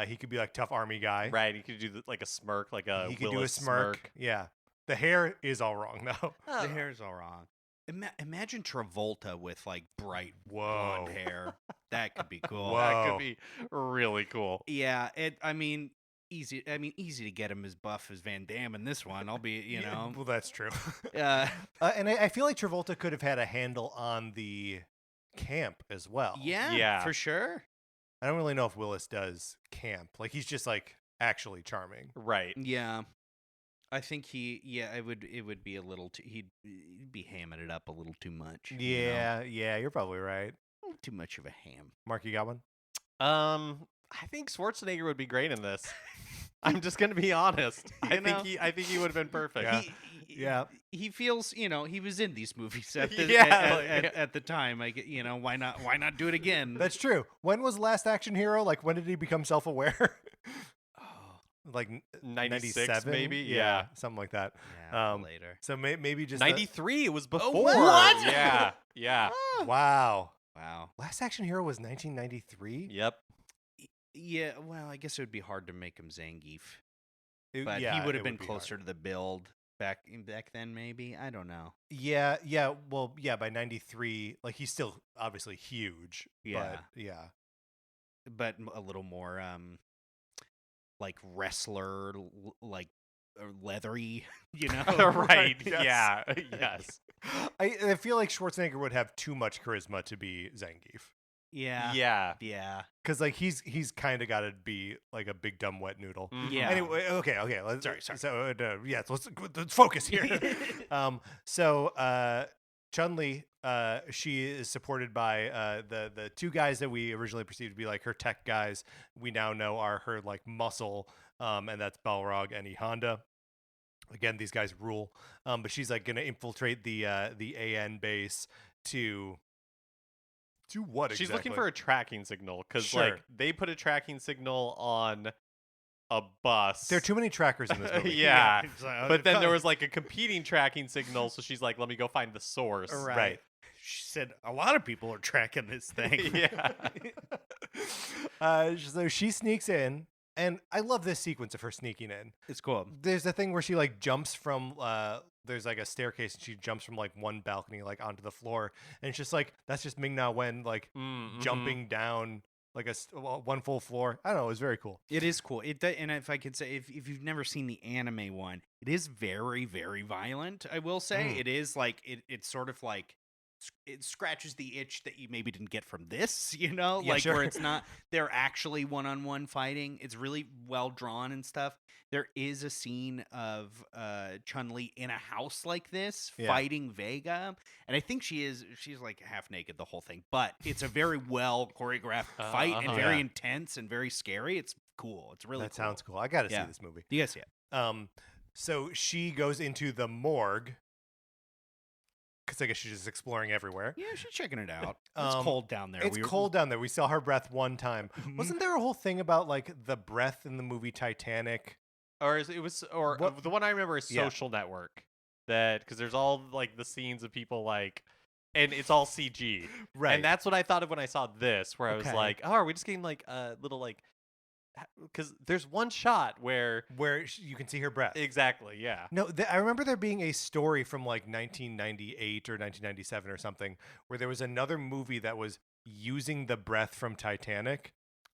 He could be like tough army guy. Right, he could do a smirk, like a He could do a Willis smirk. Yeah. The hair is all wrong though. The hair's all wrong. Imagine Travolta with like bright Whoa. blonde hair. That could be cool. Whoa. That could be really cool. Yeah, easy. I mean, easy to get him as buff as Van Damme in this one. I'll be, you Yeah, know. well, that's true. Uh, And I feel like Travolta could have had a handle on the camp as well. yeah, Yeah. for sure. I don't really know if Willis does camp. Like he's just like actually charming. Right. Yeah, I think it would be a little too. He'd be hamming it up a little too much. you know? Yeah, you're probably right. A little too much of a ham. Mark, you got one? I think Schwarzenegger would be great in this. I'm just gonna be honest. I know? think he would have been perfect. Yeah. Yeah. He feels, he was in these movies at the, Yeah, at the time. Like, why not do it again? That's true. When was Last Action Hero? Like when did he become self-aware? oh, Like 96 97? maybe? Yeah, Yeah. something like that. yeah, Um, later. So maybe just 93. It was before. what? Yeah. Yeah. Wow. Wow. Last Action Hero was 1993. Yep. Yeah, well, I guess it would be hard to make him Zangief, It- but yeah, he would it have been be closer hard. to the build back then. Maybe, I don't know. Yeah. Well, yeah. By 93, like he's still obviously huge. Yeah. But yeah. But a little more like wrestler, like leathery, Right. Yes. Yeah. Yes. I feel like Schwarzenegger would have too much charisma to be Zangief. Yeah. Yeah. Yeah. Because like he's kind of got to be like a big dumb wet noodle. Mhm. Yeah. Anyway, okay. Let's, Sorry. So yeah, let's focus here. So Chun-Li, she is supported by the two guys that we originally perceived to be like her tech guys. We now know are her like muscle, and that's Balrog and E Honda. Again, these guys rule. But she's like gonna infiltrate the AN base to what exactly? She's looking for a tracking signal because Sure. they put a tracking signal on a bus. There are too many trackers in this movie. Yeah. It's like, But then there was like a competing tracking signal, so she's like, "Let me go find the source." Right. She said a lot of people are tracking this thing. Yeah. So she sneaks in, And I love this sequence of her sneaking in. It's cool. There's a thing where she like jumps from there's like a staircase and she jumps from like one balcony like onto the floor, and it's just like that's just Ming-Na Wen like jumping down like one full floor. I don't know, it was very cool. It is cool. And if I could say, if you've never seen the anime one, it is very, very violent. I will say it is like it's sort of like it scratches the itch that you maybe didn't get from this, like sure. where it's not they're actually one-on-one fighting. It's really well drawn and stuff. There is a scene of Chun-Li in a house like this fighting Vega, and I think she's like half naked the whole thing, but it's a very well choreographed fight and very intense and very scary. It's cool. It's really that sounds cool. I got to see this movie. You guys see it? So she goes into the morgue. Because I guess she's just exploring everywhere. Yeah, she's checking it out. It's cold down there. It's cold down there. We saw her breath one time. Wasn't there a whole thing about like the breath in the movie Titanic? Or the one I remember is Social Network. That because there's all like the scenes of people like, and it's all CG. Right. And that's what I thought of when I saw this, where I was like, oh, are we just getting like a little like. Because there's one shot where you can see her breath. Exactly, yeah. No, I remember there being a story from like 1998 or 1997 or something where there was another movie that was using the breath from Titanic.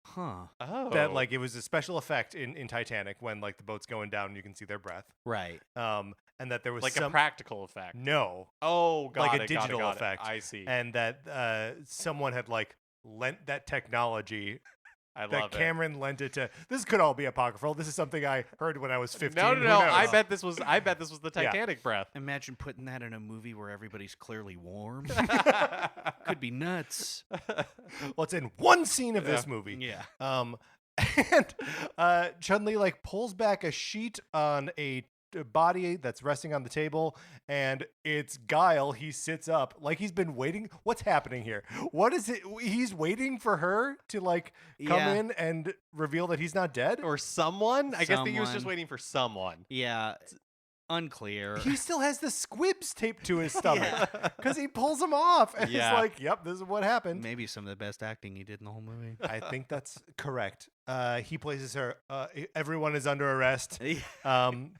Huh. Oh. That like it was a special effect in Titanic when like the boat's going down and you can see their breath. Right. And that there was like a practical effect. No. Oh, like a digital effect. I see. And that someone had like lent that technology. I love it. Cameron lent it to. This could all be apocryphal. This is something I heard when I was 15. No. I bet this was the Titanic breath. Imagine putting that in a movie where everybody's clearly warm. Could be nuts. Well, it's in one scene of this movie. Yeah. And Chun-Li like pulls back a sheet on a body that's resting on the table, and it's Guile. He sits up like he's been waiting. What's happening here? What is it? He's waiting for her to like come in and reveal that he's not dead, or someone. I guess that he was just waiting for someone. Yeah. Unclear. He still has the squibs taped to his stomach because he pulls them off. And he's like, yep, this is what happened. Maybe some of the best acting he did in the whole movie. I think that's correct. He places her. Everyone is under arrest.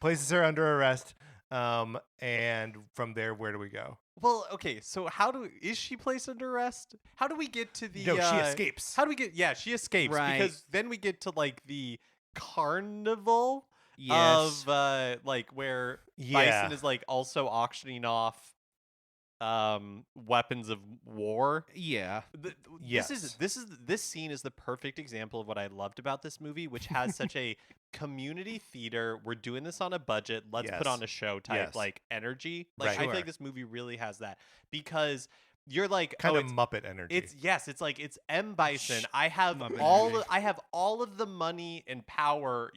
Places her under arrest. And from there, where do we go? Well, okay. So is she placed under arrest? How do we get to the? No, she escapes. How do we get? Yeah, she escapes because then we get to like the carnival. Yes. Of like where Bison is like also auctioning off weapons of war. Yeah. This scene is the perfect example of what I loved about this movie, which has such a community theater. We're doing this on a budget. Let's put on a show type like energy. Like I feel like this movie really has that because you're like kind of Muppet energy. It's M. Bison. I have all of the money and power,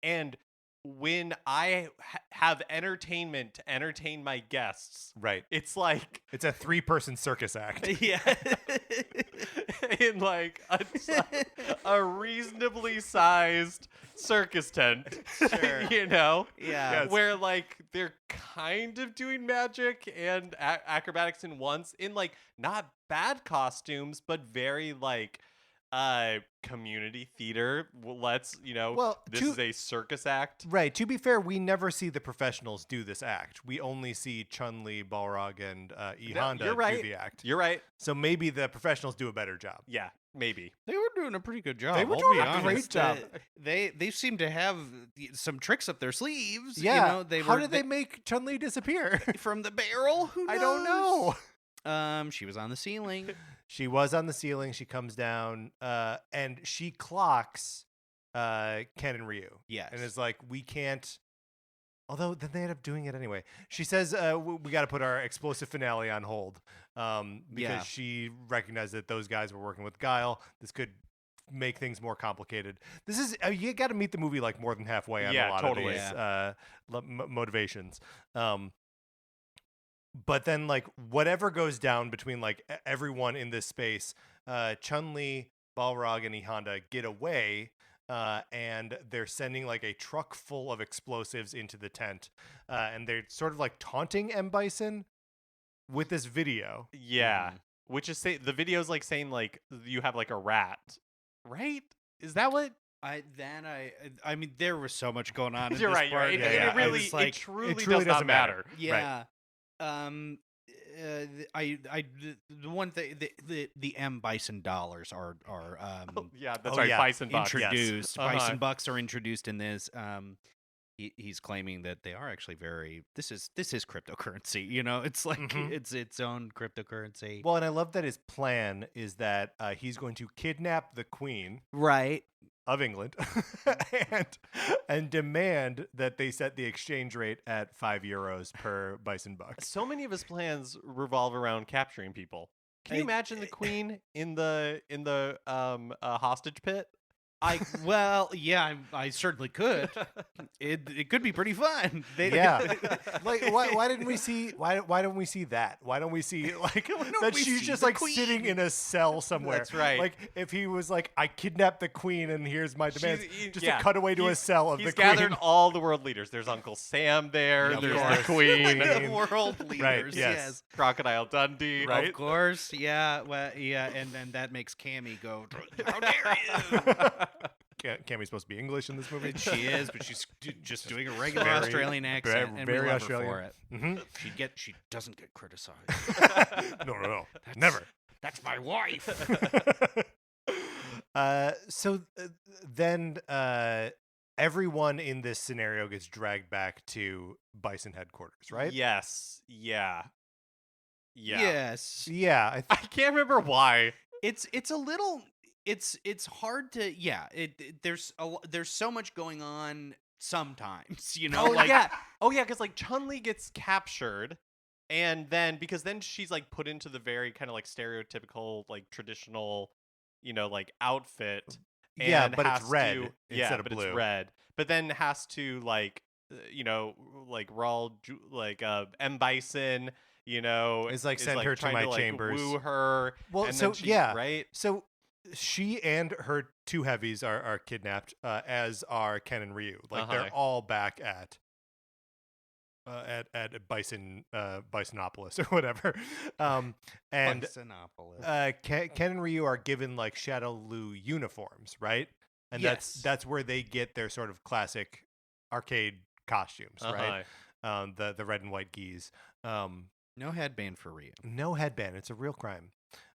and when I have entertainment to entertain my guests, it's like it's a 3-person circus act. Yeah. In like a reasonably sized circus tent. Sure. Yeah. Yes. Where like they're kind of doing magic and acrobatics in once in like not bad costumes, but very like community theater. This is a circus act. Right. To be fair, we never see the professionals do this act. We only see Chun-Li, Balrog, and E. Honda do the act. You're right. So maybe the professionals do a better job. Yeah, maybe. They were doing a pretty good job. They were doing a great job. They seem to have some tricks up their sleeves. Yeah. How did they make Chun-Li disappear? From the barrel? Who knows? I don't know. She was on the ceiling. She was on the ceiling. She comes down, and she clocks Ken and Ryu. Yes. And is like, we can't. Although then they end up doing it anyway. She says, we got to put our explosive finale on hold because she recognized that those guys were working with Guile. This could make things more complicated. This is you got to meet the movie like more than halfway on a lot of these motivations. But then, like, whatever goes down between, like, everyone in this space, Chun-Li, Balrog, and E. Honda get away, and they're sending, like, a truck full of explosives into the tent. And they're sort of, like, taunting M. Bison with this video. Yeah. Which is, the video's, like, saying, like, you have, like, a rat. Right? Is that what? I mean, there was so much going on. You're in this right. You're part. right. Yeah, It really, was like, it truly truly does not doesn't matter. matter. yeah. The one thing, the M Bison dollars are Yeah, that's Oh, right. yeah. Bison bucks. introduced. Uh-huh. Bison bucks are introduced in this. He's claiming that they are actually very. This is cryptocurrency. You know, it's like Mhm. it's its own cryptocurrency. Well, and I love that his plan is that he's going to kidnap the Queen Right. of England and demand that they set the exchange rate at €5 per bison buck. So many of his plans revolve around capturing people. Can you I- imagine the Queen in the hostage pit? I certainly could. It could be pretty fun. Yeah, like why didn't we see why don't we see that? Why don't we see like that we she's see just the like sitting Queen? in a cell somewhere? That's right. Like if he was like, I kidnapped the Queen and here's my demands, just a cutaway to a He's- cell of He's the Queen. gathered all the world leaders. There's Uncle Sam there. Yeah, of There's course. the Queen. The world leaders. yes. Crocodile Dundee. Right. Of course. Yeah. Well, yeah, and then that makes Cammy go, "How dare you!" Cammy's supposed to be English in this movie. She is, but she's just doing a regular Very- Australian accent, and very we love Australian. her for it. hmm She doesn't get criticized. No, never. That's my wife. Then everyone in this scenario gets dragged back to Bison headquarters, right? Yes. Yeah. Yeah. Yes. Yeah. I can't remember why. It's a little. It's hard to. Yeah. There's so much going on sometimes. You know. Because like Chun-Li gets captured, and then because then she's like put into the very kind of like stereotypical like traditional, like outfit. Yeah, and but it's has red to- instead of but blue. It's red. But then has to like, like Raul, M Bison. It's like, send her to trying my like, chambers. woo her. Well, and so then she, yeah, right. So she and her two heavies are kidnapped, as are Ken and Ryu. Like Uh-huh. they're all back at Bisonopolis or whatever. And Bisonopolis. Ken and Ryu are given like Shadowloo uniforms, right? And Yes. that's where they get their sort of classic arcade costumes, right? The red and white geese. No headband for Ryu. No headband. It's a real crime.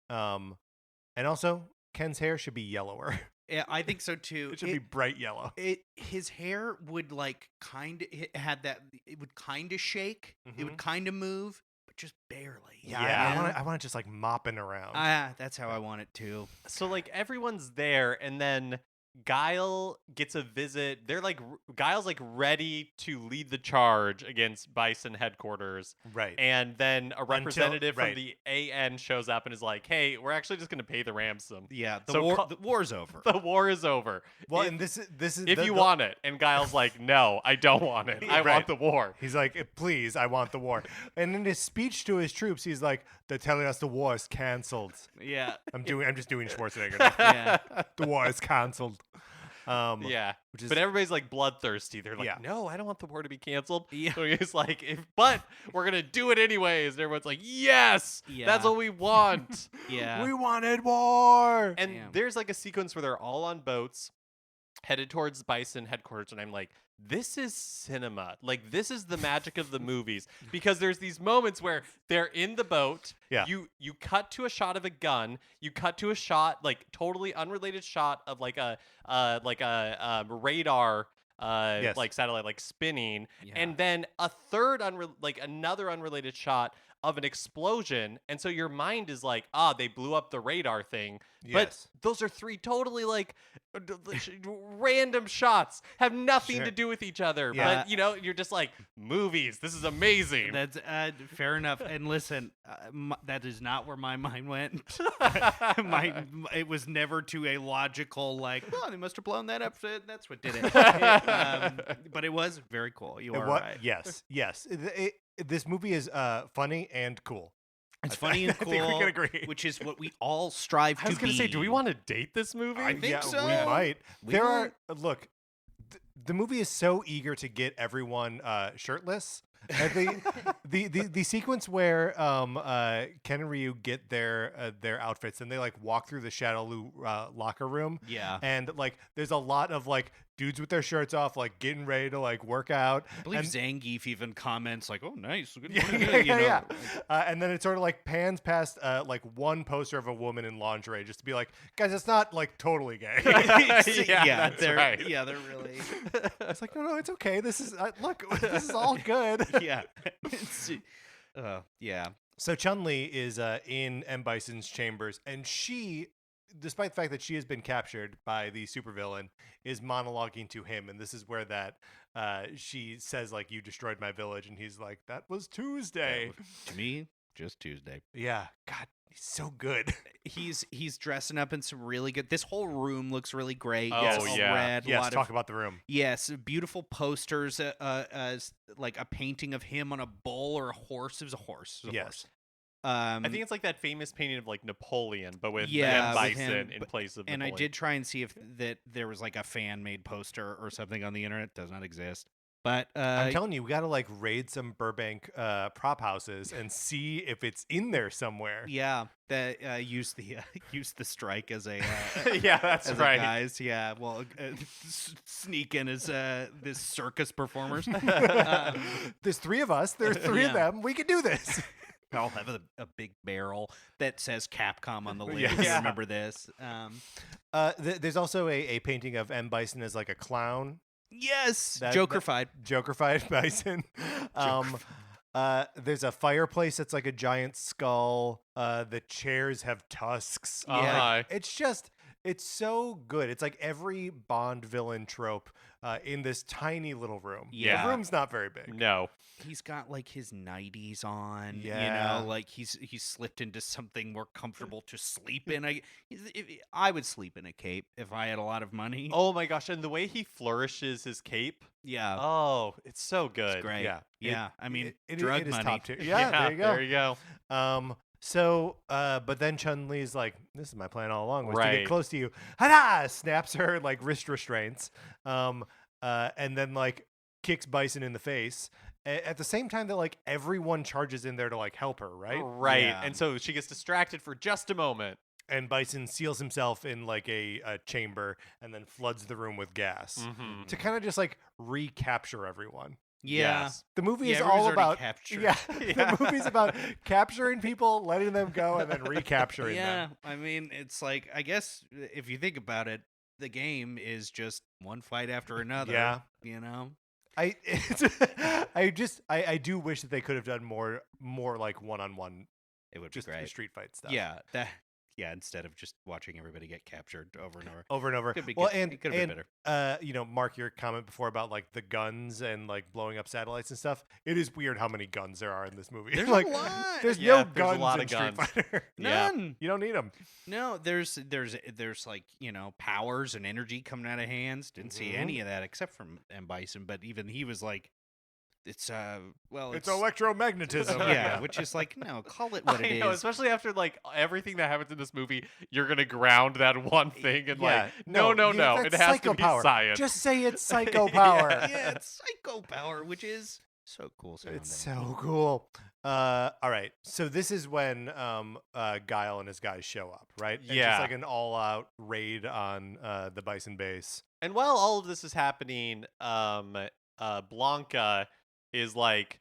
And also Ken's hair should be yellower. Yeah, I think so too. It should be bright yellow. His hair would like kind of had that. It would kind of shake. It Mhm. would kind of move, but just barely. Yeah. I want it just like mopping around. That's how I want it too. So like everyone's there, and then Guile gets a visit. They're like Guile's like ready to lead the charge against Bison headquarters, Right. and then a representative right. from the AN shows up and is like, "Hey, we're actually just going to pay the ransom. Yeah, the So war's over. The war is over. Well, if, and this is if you want it." And Guile's like, "No, I don't want it. I Right. want the war." He's like, please, I want the war. And in his speech to his troops, he's like, they're telling us the war is canceled. Yeah, I'm just doing Schwarzenegger now. yeah. The war is canceled. Yeah, which is but everybody's like bloodthirsty. They're like, Yeah. "No, I don't want the war to be canceled." Yeah. So he's like, "But we're gonna do it anyways." And everyone's like, "Yes, Yeah. that's what we want." Yeah. we wanted war. And Damn. there's like a sequence where they're all on boats headed towards Bison headquarters, and I'm like, this is cinema. Like, this is the magic of the movies, because there's these moments where they're in the boat. Yeah. You cut to a shot of a gun. You cut to a shot, like totally unrelated shot of like a radar Yes. like satellite like spinning, Yeah. and then a third another unrelated shot of an explosion. And so your mind is like, they blew up the radar thing. Yes. But those are three totally like random shots, have nothing Sure. to do with each other. Yeah. But you're just like, movies, this is amazing. That's fair enough. And listen, that is not where my mind went. It was never to a logical like, oh, they must have blown that up. That's what did it. But it was very cool. You are right. Yes. This movie is funny and cool. It's funny and I cool, think we can agree. which is what we all strive to I was be. gonna say, do we want to date this movie? I think yeah, so. We might. We Look, the movie is so eager to get everyone shirtless And the sequence where Ken and Ryu get their outfits and they like walk through the Shadowloo locker room. Yeah. And like there's a lot of like dudes with their shirts off, like getting ready to like work out. I believe and, Zangief even comments like, "Oh, nice." Good, yeah. And then it sort of like pans past like one poster of a woman in lingerie just to be like, guys, it's not like totally gay. That's they're right. yeah, they're really It's like, no, it's okay. This is look, this is all good. yeah. Yeah. So Chun-Li is in M. Bison's chambers, and she, despite the fact that she has been captured by the supervillain, is monologuing to him, and this is where that she says like, "You destroyed my village," and he's like, "That was Tuesday." To me, just Tuesday. Yeah, God, he's so good. He's dressing up in some really good. This whole room looks really great. Oh, It's all yeah. red. Yes, lot talk of, about the room. yes, beautiful posters. Like a painting of him on a bull or a horse. It was a horse. It was a Yes. horse. I think it's like that famous painting of like Napoleon, but with Yeah, M. with Bison him, in but- place of and I Napoleon. did try and see if that there was like a fan made poster or something on the internet. Does not exist. But I'm telling you, we got to like raid some Burbank prop houses and see if it's in there somewhere. yeah, that use the strike as a Yeah, that's as right. a guys. Yeah, well, sneak in as this circus performers. There's 3 of us. There's 3 of Yeah. them. We can do this. I'll have a big barrel that says Capcom on the lid. Yes. You Yeah. remember this? There's also a painting of M. Bison as like a clown. Yes, That- Jokerfied. Jokerfied Bison. There's a fireplace that's like a giant skull. The chairs have tusks. Yeah. It's so good. It's like every Bond villain trope in this tiny little room. Yeah. The room's not very big. No. He's got like his nighties on. Yeah. You know, like he's slipped into something more comfortable to sleep in. I would sleep in a cape if I had a lot of money. Oh my gosh, and the way he flourishes his cape. yeah. Oh, it's so good. It's great. Yeah. Yeah. I mean, it drug is money. top tier. Yeah, there you go. There you go. So, but then Chun-Li's like, this is my plan all along, was to Right. get close to you. Ha-da! Snaps her, like, wrist restraints. And then, like, kicks Bison in the face. At the same time that, like, everyone charges in there to, like, help her, right? Right. Yeah. And so she gets distracted for just a moment. And Bison seals himself in, like, a chamber and then floods the room with gas Mhm. to kind of just, like, recapture everyone. Yeah. Yes. The movie Yeah, is everyone's all already about captured. yeah, Yeah. The movie's about capturing people, letting them go, and then recapturing Yeah. them. I mean, it's like, I guess if you think about it, the game is just one fight after another. Yeah. You know? I do wish that they could have done more like one-on-one, It would just be great. street fight stuff. Yeah, instead of just watching everybody get captured over and over. Over and over. Could be Well, good. and It could have been better. Mark, your comment before about like the guns and like blowing up satellites and stuff. It is weird how many guns there are in this movie. There's like, a lot. There's Yeah, no there's a guns lot in of Street guns. Fighter. Yeah. None. You don't need them. No, there's like, powers and energy coming out of hands. Didn't see Mhm. any of that except from M. Bison, but even he was like, it's It's electromagnetism. yeah, which is like, no, call it what I it know, is. especially after like everything that happens in this movie, you're gonna ground that one thing and like, no, it that's has psycho to be power. science. Just say it's psycho power. Yeah, it's psycho power, which is so cool sounding. It's so cool. All right. So this is when Guile and his guys show up, right? And Yeah. It's like an all-out raid on the Bison base. And while all of this is happening, Blanca is like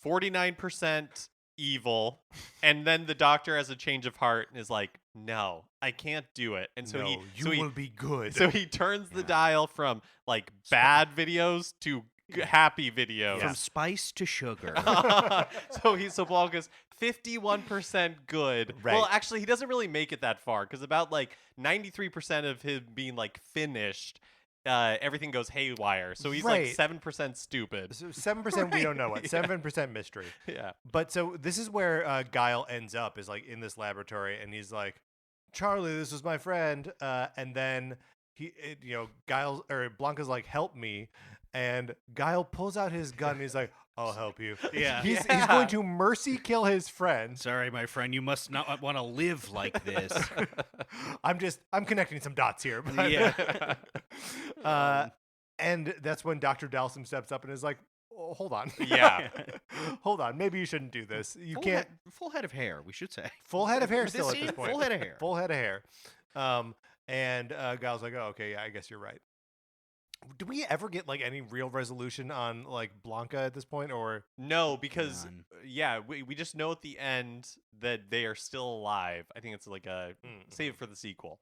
49% evil, and then the doctor has a change of heart and is like, "No, I can't do it." And so No, he you will be good. so he turns the Yeah. dial from like bad videos to happy videos. From spice to sugar. so Blanca's 51% good. Right. Well, actually, he doesn't really make it that far because about like 93% of him being like finished, everything goes haywire. So he's like Right. 7% stupid. So 7% we don't know what. Yeah. 7% mystery. Yeah. But so this is where Guile ends up, is like in this laboratory, and he's like, "Charlie, this is my friend," and then Blanca's like, "Help me," and Guile pulls out his gun. And he's like, "I'll help you." Yeah. He's Yeah. going to mercy kill his friend. Sorry, my friend, you must not want to live like this. I'm connecting some dots here. But Yeah. and that's when Dr. Dalsum steps up and is like, oh, hold on. Yeah. Hold on. Maybe you shouldn't do this. You can't. Full head of hair, we should say. Full head of hair With still at scene, this point. Full head of hair. Full head of hair. And Guile's like, oh, okay, yeah, I guess you're right. Do we ever get like any real resolution on like Blanca at this point, or No, because None. we just know at the end that they are still alive. I think it's like a save it for the sequel.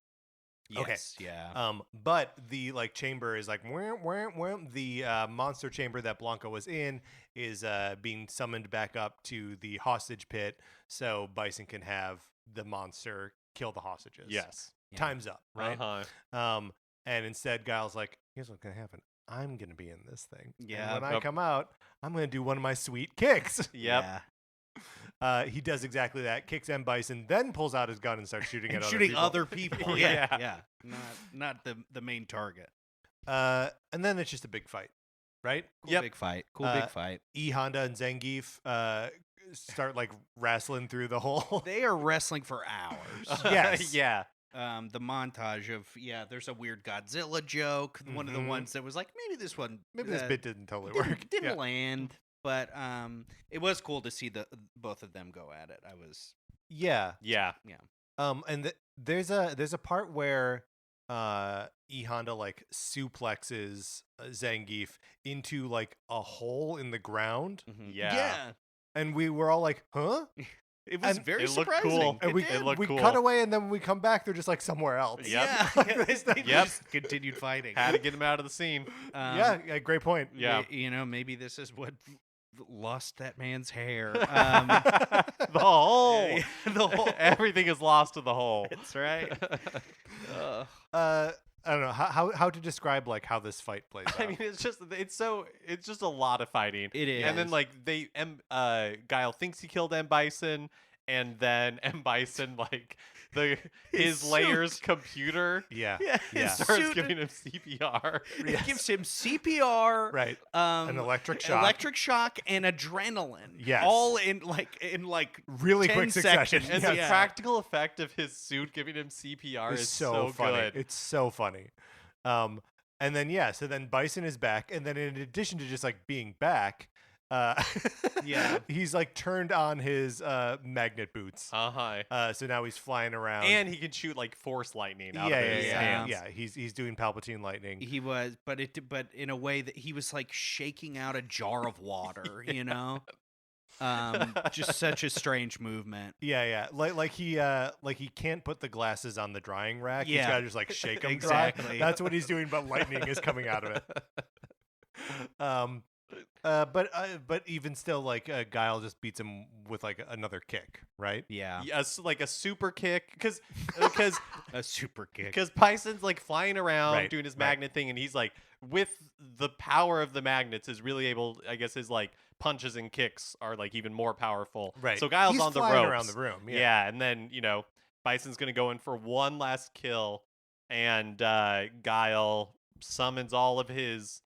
Okay. Yes, yeah. But the like chamber is like the monster chamber that Blanca was in is being summoned back up to the hostage pit, so Bison can have the monster kill the hostages. Yes. Yeah. Time's up, right? Uh-huh. And instead, Guile's like, here's what's gonna happen. I'm gonna be in this thing. Yeah. And when I Yep. come out, I'm gonna do one of my sweet kicks. Yep. Yeah. He does exactly that. Kicks M. Bison, then pulls out his gun and starts shooting And at shooting other people. other people. Yeah. Yeah. Not the main target. And then it's just a big fight, right? Cool Yep. big fight. Cool Uh, big fight. E Honda and Zangief start like wrestling through the whole. They are wrestling for hours. Yes. Yeah. The montage of there's a weird Godzilla joke. One of the Mhm. ones that was like maybe this one Maybe this bit didn't totally didn't, work. didn't Yeah. land, but it was cool to see the both of them go at it. I was Yeah. Yeah. And there's a part where E Honda like suplexes Zangief into like a hole in the ground, Yeah. and we were all like, "Huh?" It was And very it looked surprising. cool. And we It looked we cool. cut away, and then when we come back, they're just like somewhere else. Yep. Yeah, Like, they Yep. just continued fighting. Had to get him out of the scene. Yeah, great point. Yeah. Maybe this is what lost that man's hair. The whole. The whole. Everything is lost in the hole. That's right. I don't know how to describe like how this fight plays out. I mean, it's just a lot of fighting. It is. And then like Guile thinks he killed M. Bison, and then M. Bison like his suit. layers computer yeah, Yeah, Yeah. his starts suit, giving him CPR. it Yes. gives him CPR, right. an An electric shock. electric shock, and adrenaline. Yes. all in Really 10 quick succession. seconds. And the Yeah. practical effect of his suit giving him CPR It's is so funny. good. It's so funny. And then so then Bison is back, and then in addition to just like being back, Yeah. he's like turned on his magnet boots. Uh-huh. So now he's flying around. And he can shoot like force lightning out yeah, of yeah, his yeah, hands. yeah. He's doing Palpatine lightning. He was, but in a way that he was like shaking out a jar of water, you know. Just such a strange movement. Yeah. Like he can't put the glasses on the drying rack. He's Yeah. got to just like shake them Exactly. dry. That's what he's doing, but lightning is coming out of it. But even still, like Guile just beats him with like another kick, right? Yeah, Yes, like a super kick, because a super kick. because Bison's like flying around Right, doing his right. magnet thing, and he's like with the power of the magnets is really able. I guess his like punches and kicks are like even more powerful. Right. So Guile's He's on the flying ropes around the room. Yeah. And then Bison's gonna go in for one last kill, and Guile summons all of his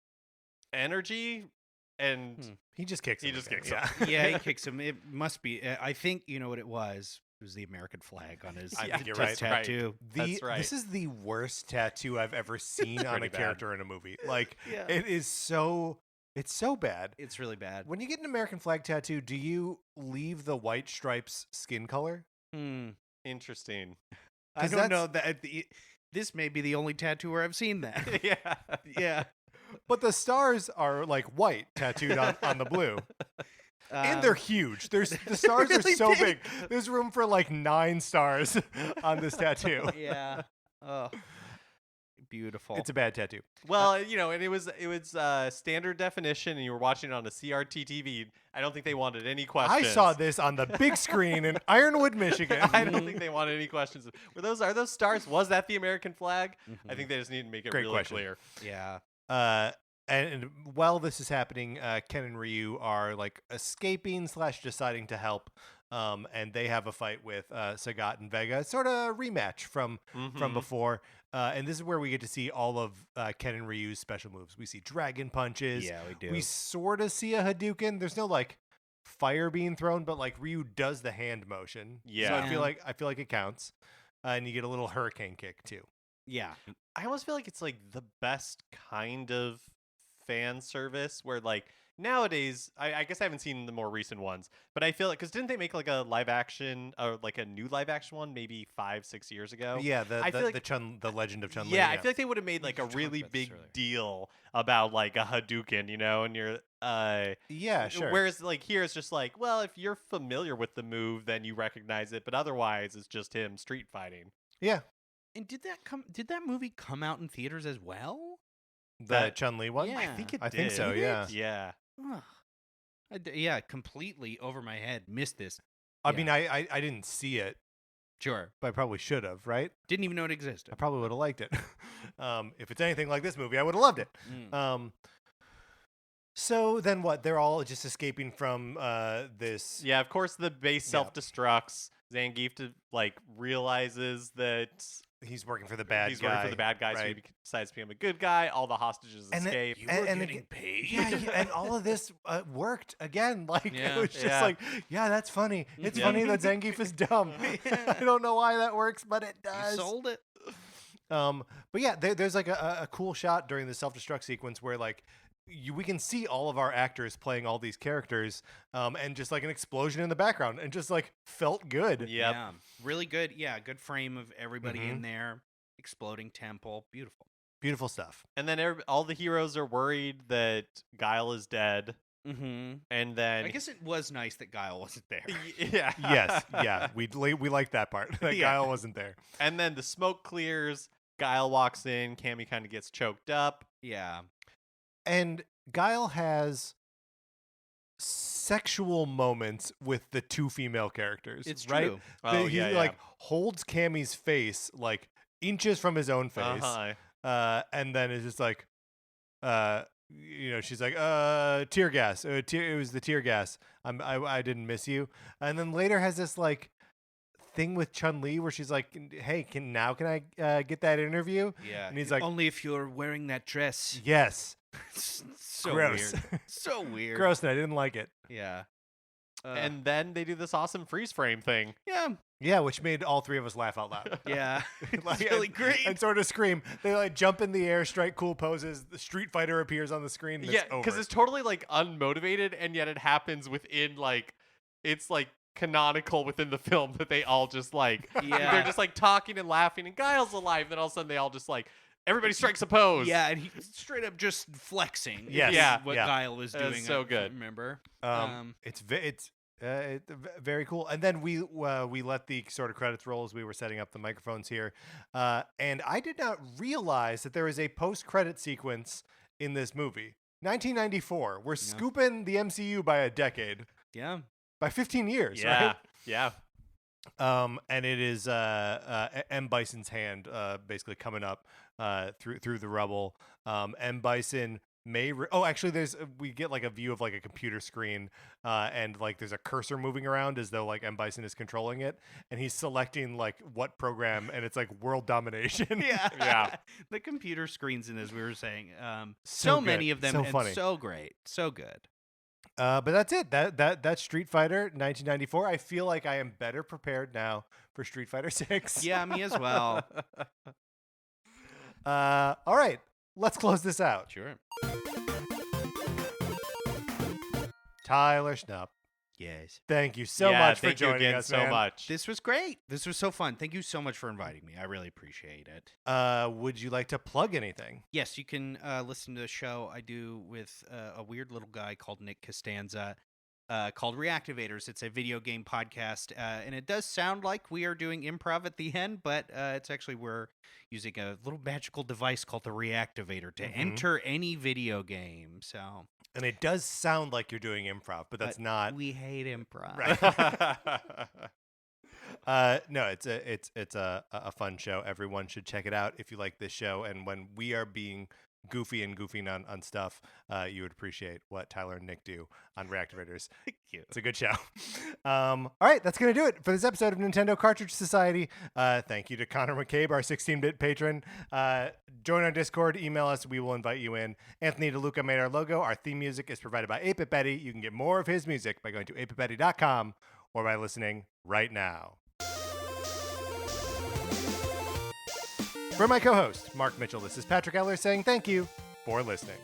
energy, and He just kicks. He him just again, kicks yeah. him. Yeah, he kicks him. It must be. I think you know what it was. It was the American flag on his I think you're chest right. tattoo. That's right. This is the worst tattoo I've ever seen on Pretty a bad. character in a movie. Like Yeah. it is so. It's so bad. It's really bad. When you get an American flag tattoo, do you leave the white stripes skin color? Interesting. I 'Cause don't know that. This may be the only tattoo where I've seen that. Yeah. Yeah. But the stars are like white tattooed on the blue. And they're huge. The stars are really so big. big. There's room for like 9 stars on this tattoo. Yeah. Oh, beautiful. It's a bad tattoo. Well, and it was standard definition, and you were watching it on a CRT TV. I don't think they wanted any questions. I saw this on the big screen in Ironwood, Michigan. I don't think they wanted any questions. Are those stars? Was that the American flag? I think they just need to make it Great really question. clear. Yeah. And while this is happening, Ken and Ryu are like escaping / deciding to help. And they have a fight with Sagat and Vega, sort of rematch from before. And this is where we get to see all of Ken and Ryu's special moves. We see dragon punches. Yeah, we do. We sort of see a Hadouken. There's no like fire being thrown, but like Ryu does the hand motion. So Yeah. I feel like it counts. And you get a little hurricane kick too. Yeah. I almost feel like it's like the best kind of fan service where like nowadays, I guess I haven't seen the more recent ones, but I feel like, because didn't they make like a live action, or like a new live action one maybe 5-6 years ago? Yeah, I feel like, the Legend of Chun-Li. yeah, I feel like they would have made like a talked really about this big earlier. deal about like a Hadouken, and you're yeah, sure. Whereas like here it's just like, well, if you're familiar with the move, then you recognize it, but otherwise it's just him street fighting. Yeah, And did that movie come out in theaters as well? the Chun-Li one. Yeah. I think it I think did. so. Yeah. Yeah. Ugh. Yeah, completely over my head. Missed this. I Yeah. mean, I didn't see it, Sure. but I probably should have. Right? Didn't even know it existed. I probably would have liked it. If it's anything like this movie, I would have loved it. Mm. So then what? They're all just escaping from this. Yeah, of course the base Yeah. self-destructs. Zangief like realizes that He's working for the bad he's guy. working for the bad guy, so he right? decides to become a good guy. All the hostages And then- escape. and getting again- paid. Yeah, and all of this worked again. Like Yeah. it was just Yeah. like, yeah, that's funny. It's Yeah. funny that Zangief is dumb. I don't know why that works, but it You does. sold it. But yeah, there's like a cool shot during the self-destruct sequence where like we can see all of our actors playing all these characters, and just like an explosion in the background, and just like felt good. Yep. Yeah. Really good. Yeah, good frame of everybody Mhm. in there. Exploding temple. Beautiful. Beautiful stuff. And then all the heroes are worried that Guile is dead. Mm-hmm. And then I guess it was nice that Guile wasn't there. yeah. Yes, yeah, we like that part. That Yeah. Guile wasn't there. And then the smoke clears. Guile walks in. Cammy kind of gets choked up. Yeah. And Guile has sexual moments with the two female characters. It's right? true. Oh, He yeah, yeah. like holds Cammy's face like inches from his own face, Uh-huh. and then is just like, she's like, tear gas. It was the tear gas. I didn't miss you. And then later has this like thing with Chun-Li where she's like, hey, can I get that interview? Yeah. And he's like, only if you're wearing that dress. yes. So Gross. weird. So weird. Gross, and I didn't like it. Yeah. And then they do this awesome freeze frame thing. yeah. Yeah, which made all three of us laugh out loud. Yeah. Like, It's really and- great. And sort of scream. They like jump in the air, strike cool poses. The Street Fighter appears on the screen. And Yeah, because it's totally like unmotivated, and yet it happens within like it's like canonical within the film that they all just like Yeah. they're just like talking and laughing, and Guile's alive. Then all of a sudden they all just like everybody strikes a pose. Yeah, and he straight up just flexing. Yes. is Yeah. what Yeah. Guile was That's doing. so I good. Remember? It's very cool. And then we let the sort of credits roll as we were setting up the microphones here. And I did not realize that there is a post-credit sequence in this movie. 1994. We're scooping the MCU by a decade, Yeah. by 15 years. yeah, Right? yeah. And it is M. Bison's hand basically coming up through the rubble. M. Bison may actually there's we get like a view of like a computer screen, and like there's a cursor moving around as though like M. Bison is controlling it, and he's selecting like what program, and it's like world domination. Yeah. Yeah. The computer screens in, as we were saying. So So many good. of them, So and funny. so great. So good. But that's it. That's Street Fighter 1994. I feel like I am better prepared now for Street Fighter 6. Yeah, me as well. All right, let's close this out. Sure. Tyler Schnupp, Yes. thank you so Yeah, much for thank you joining again us, so man. much. This was great. This was so fun. Thank you so much for inviting me. I really appreciate it. Would you like to plug anything? Yes, you can listen to the show I do with a weird little guy called Nick Costanza called Reactivators. It's a video game podcast, and it does sound like we are doing improv at the end, but it's actually we're using a little magical device called the Reactivator to enter any video game. So, And it does sound like you're doing improv, but that's not. We hate improv. Right. No, it's a fun show. Everyone should check it out if you like this show. And when we are being goofy and goofing on stuff, you would appreciate what Tyler and Nick do on Reactivators. Thank you. It's a good show. All right, that's going to do it for this episode of Nintendo Cartridge Society. Thank you to Connor McCabe, our 16-bit patron. Join our Discord, email us, we will invite you in. Anthony DeLuca made our logo. Our theme music is provided by 8-Bit Betty. You can get more of his music by going to 8bitbetty.com or by listening right now. For my co-host, Mark Mitchell, this is Patrick Eller saying thank you for listening.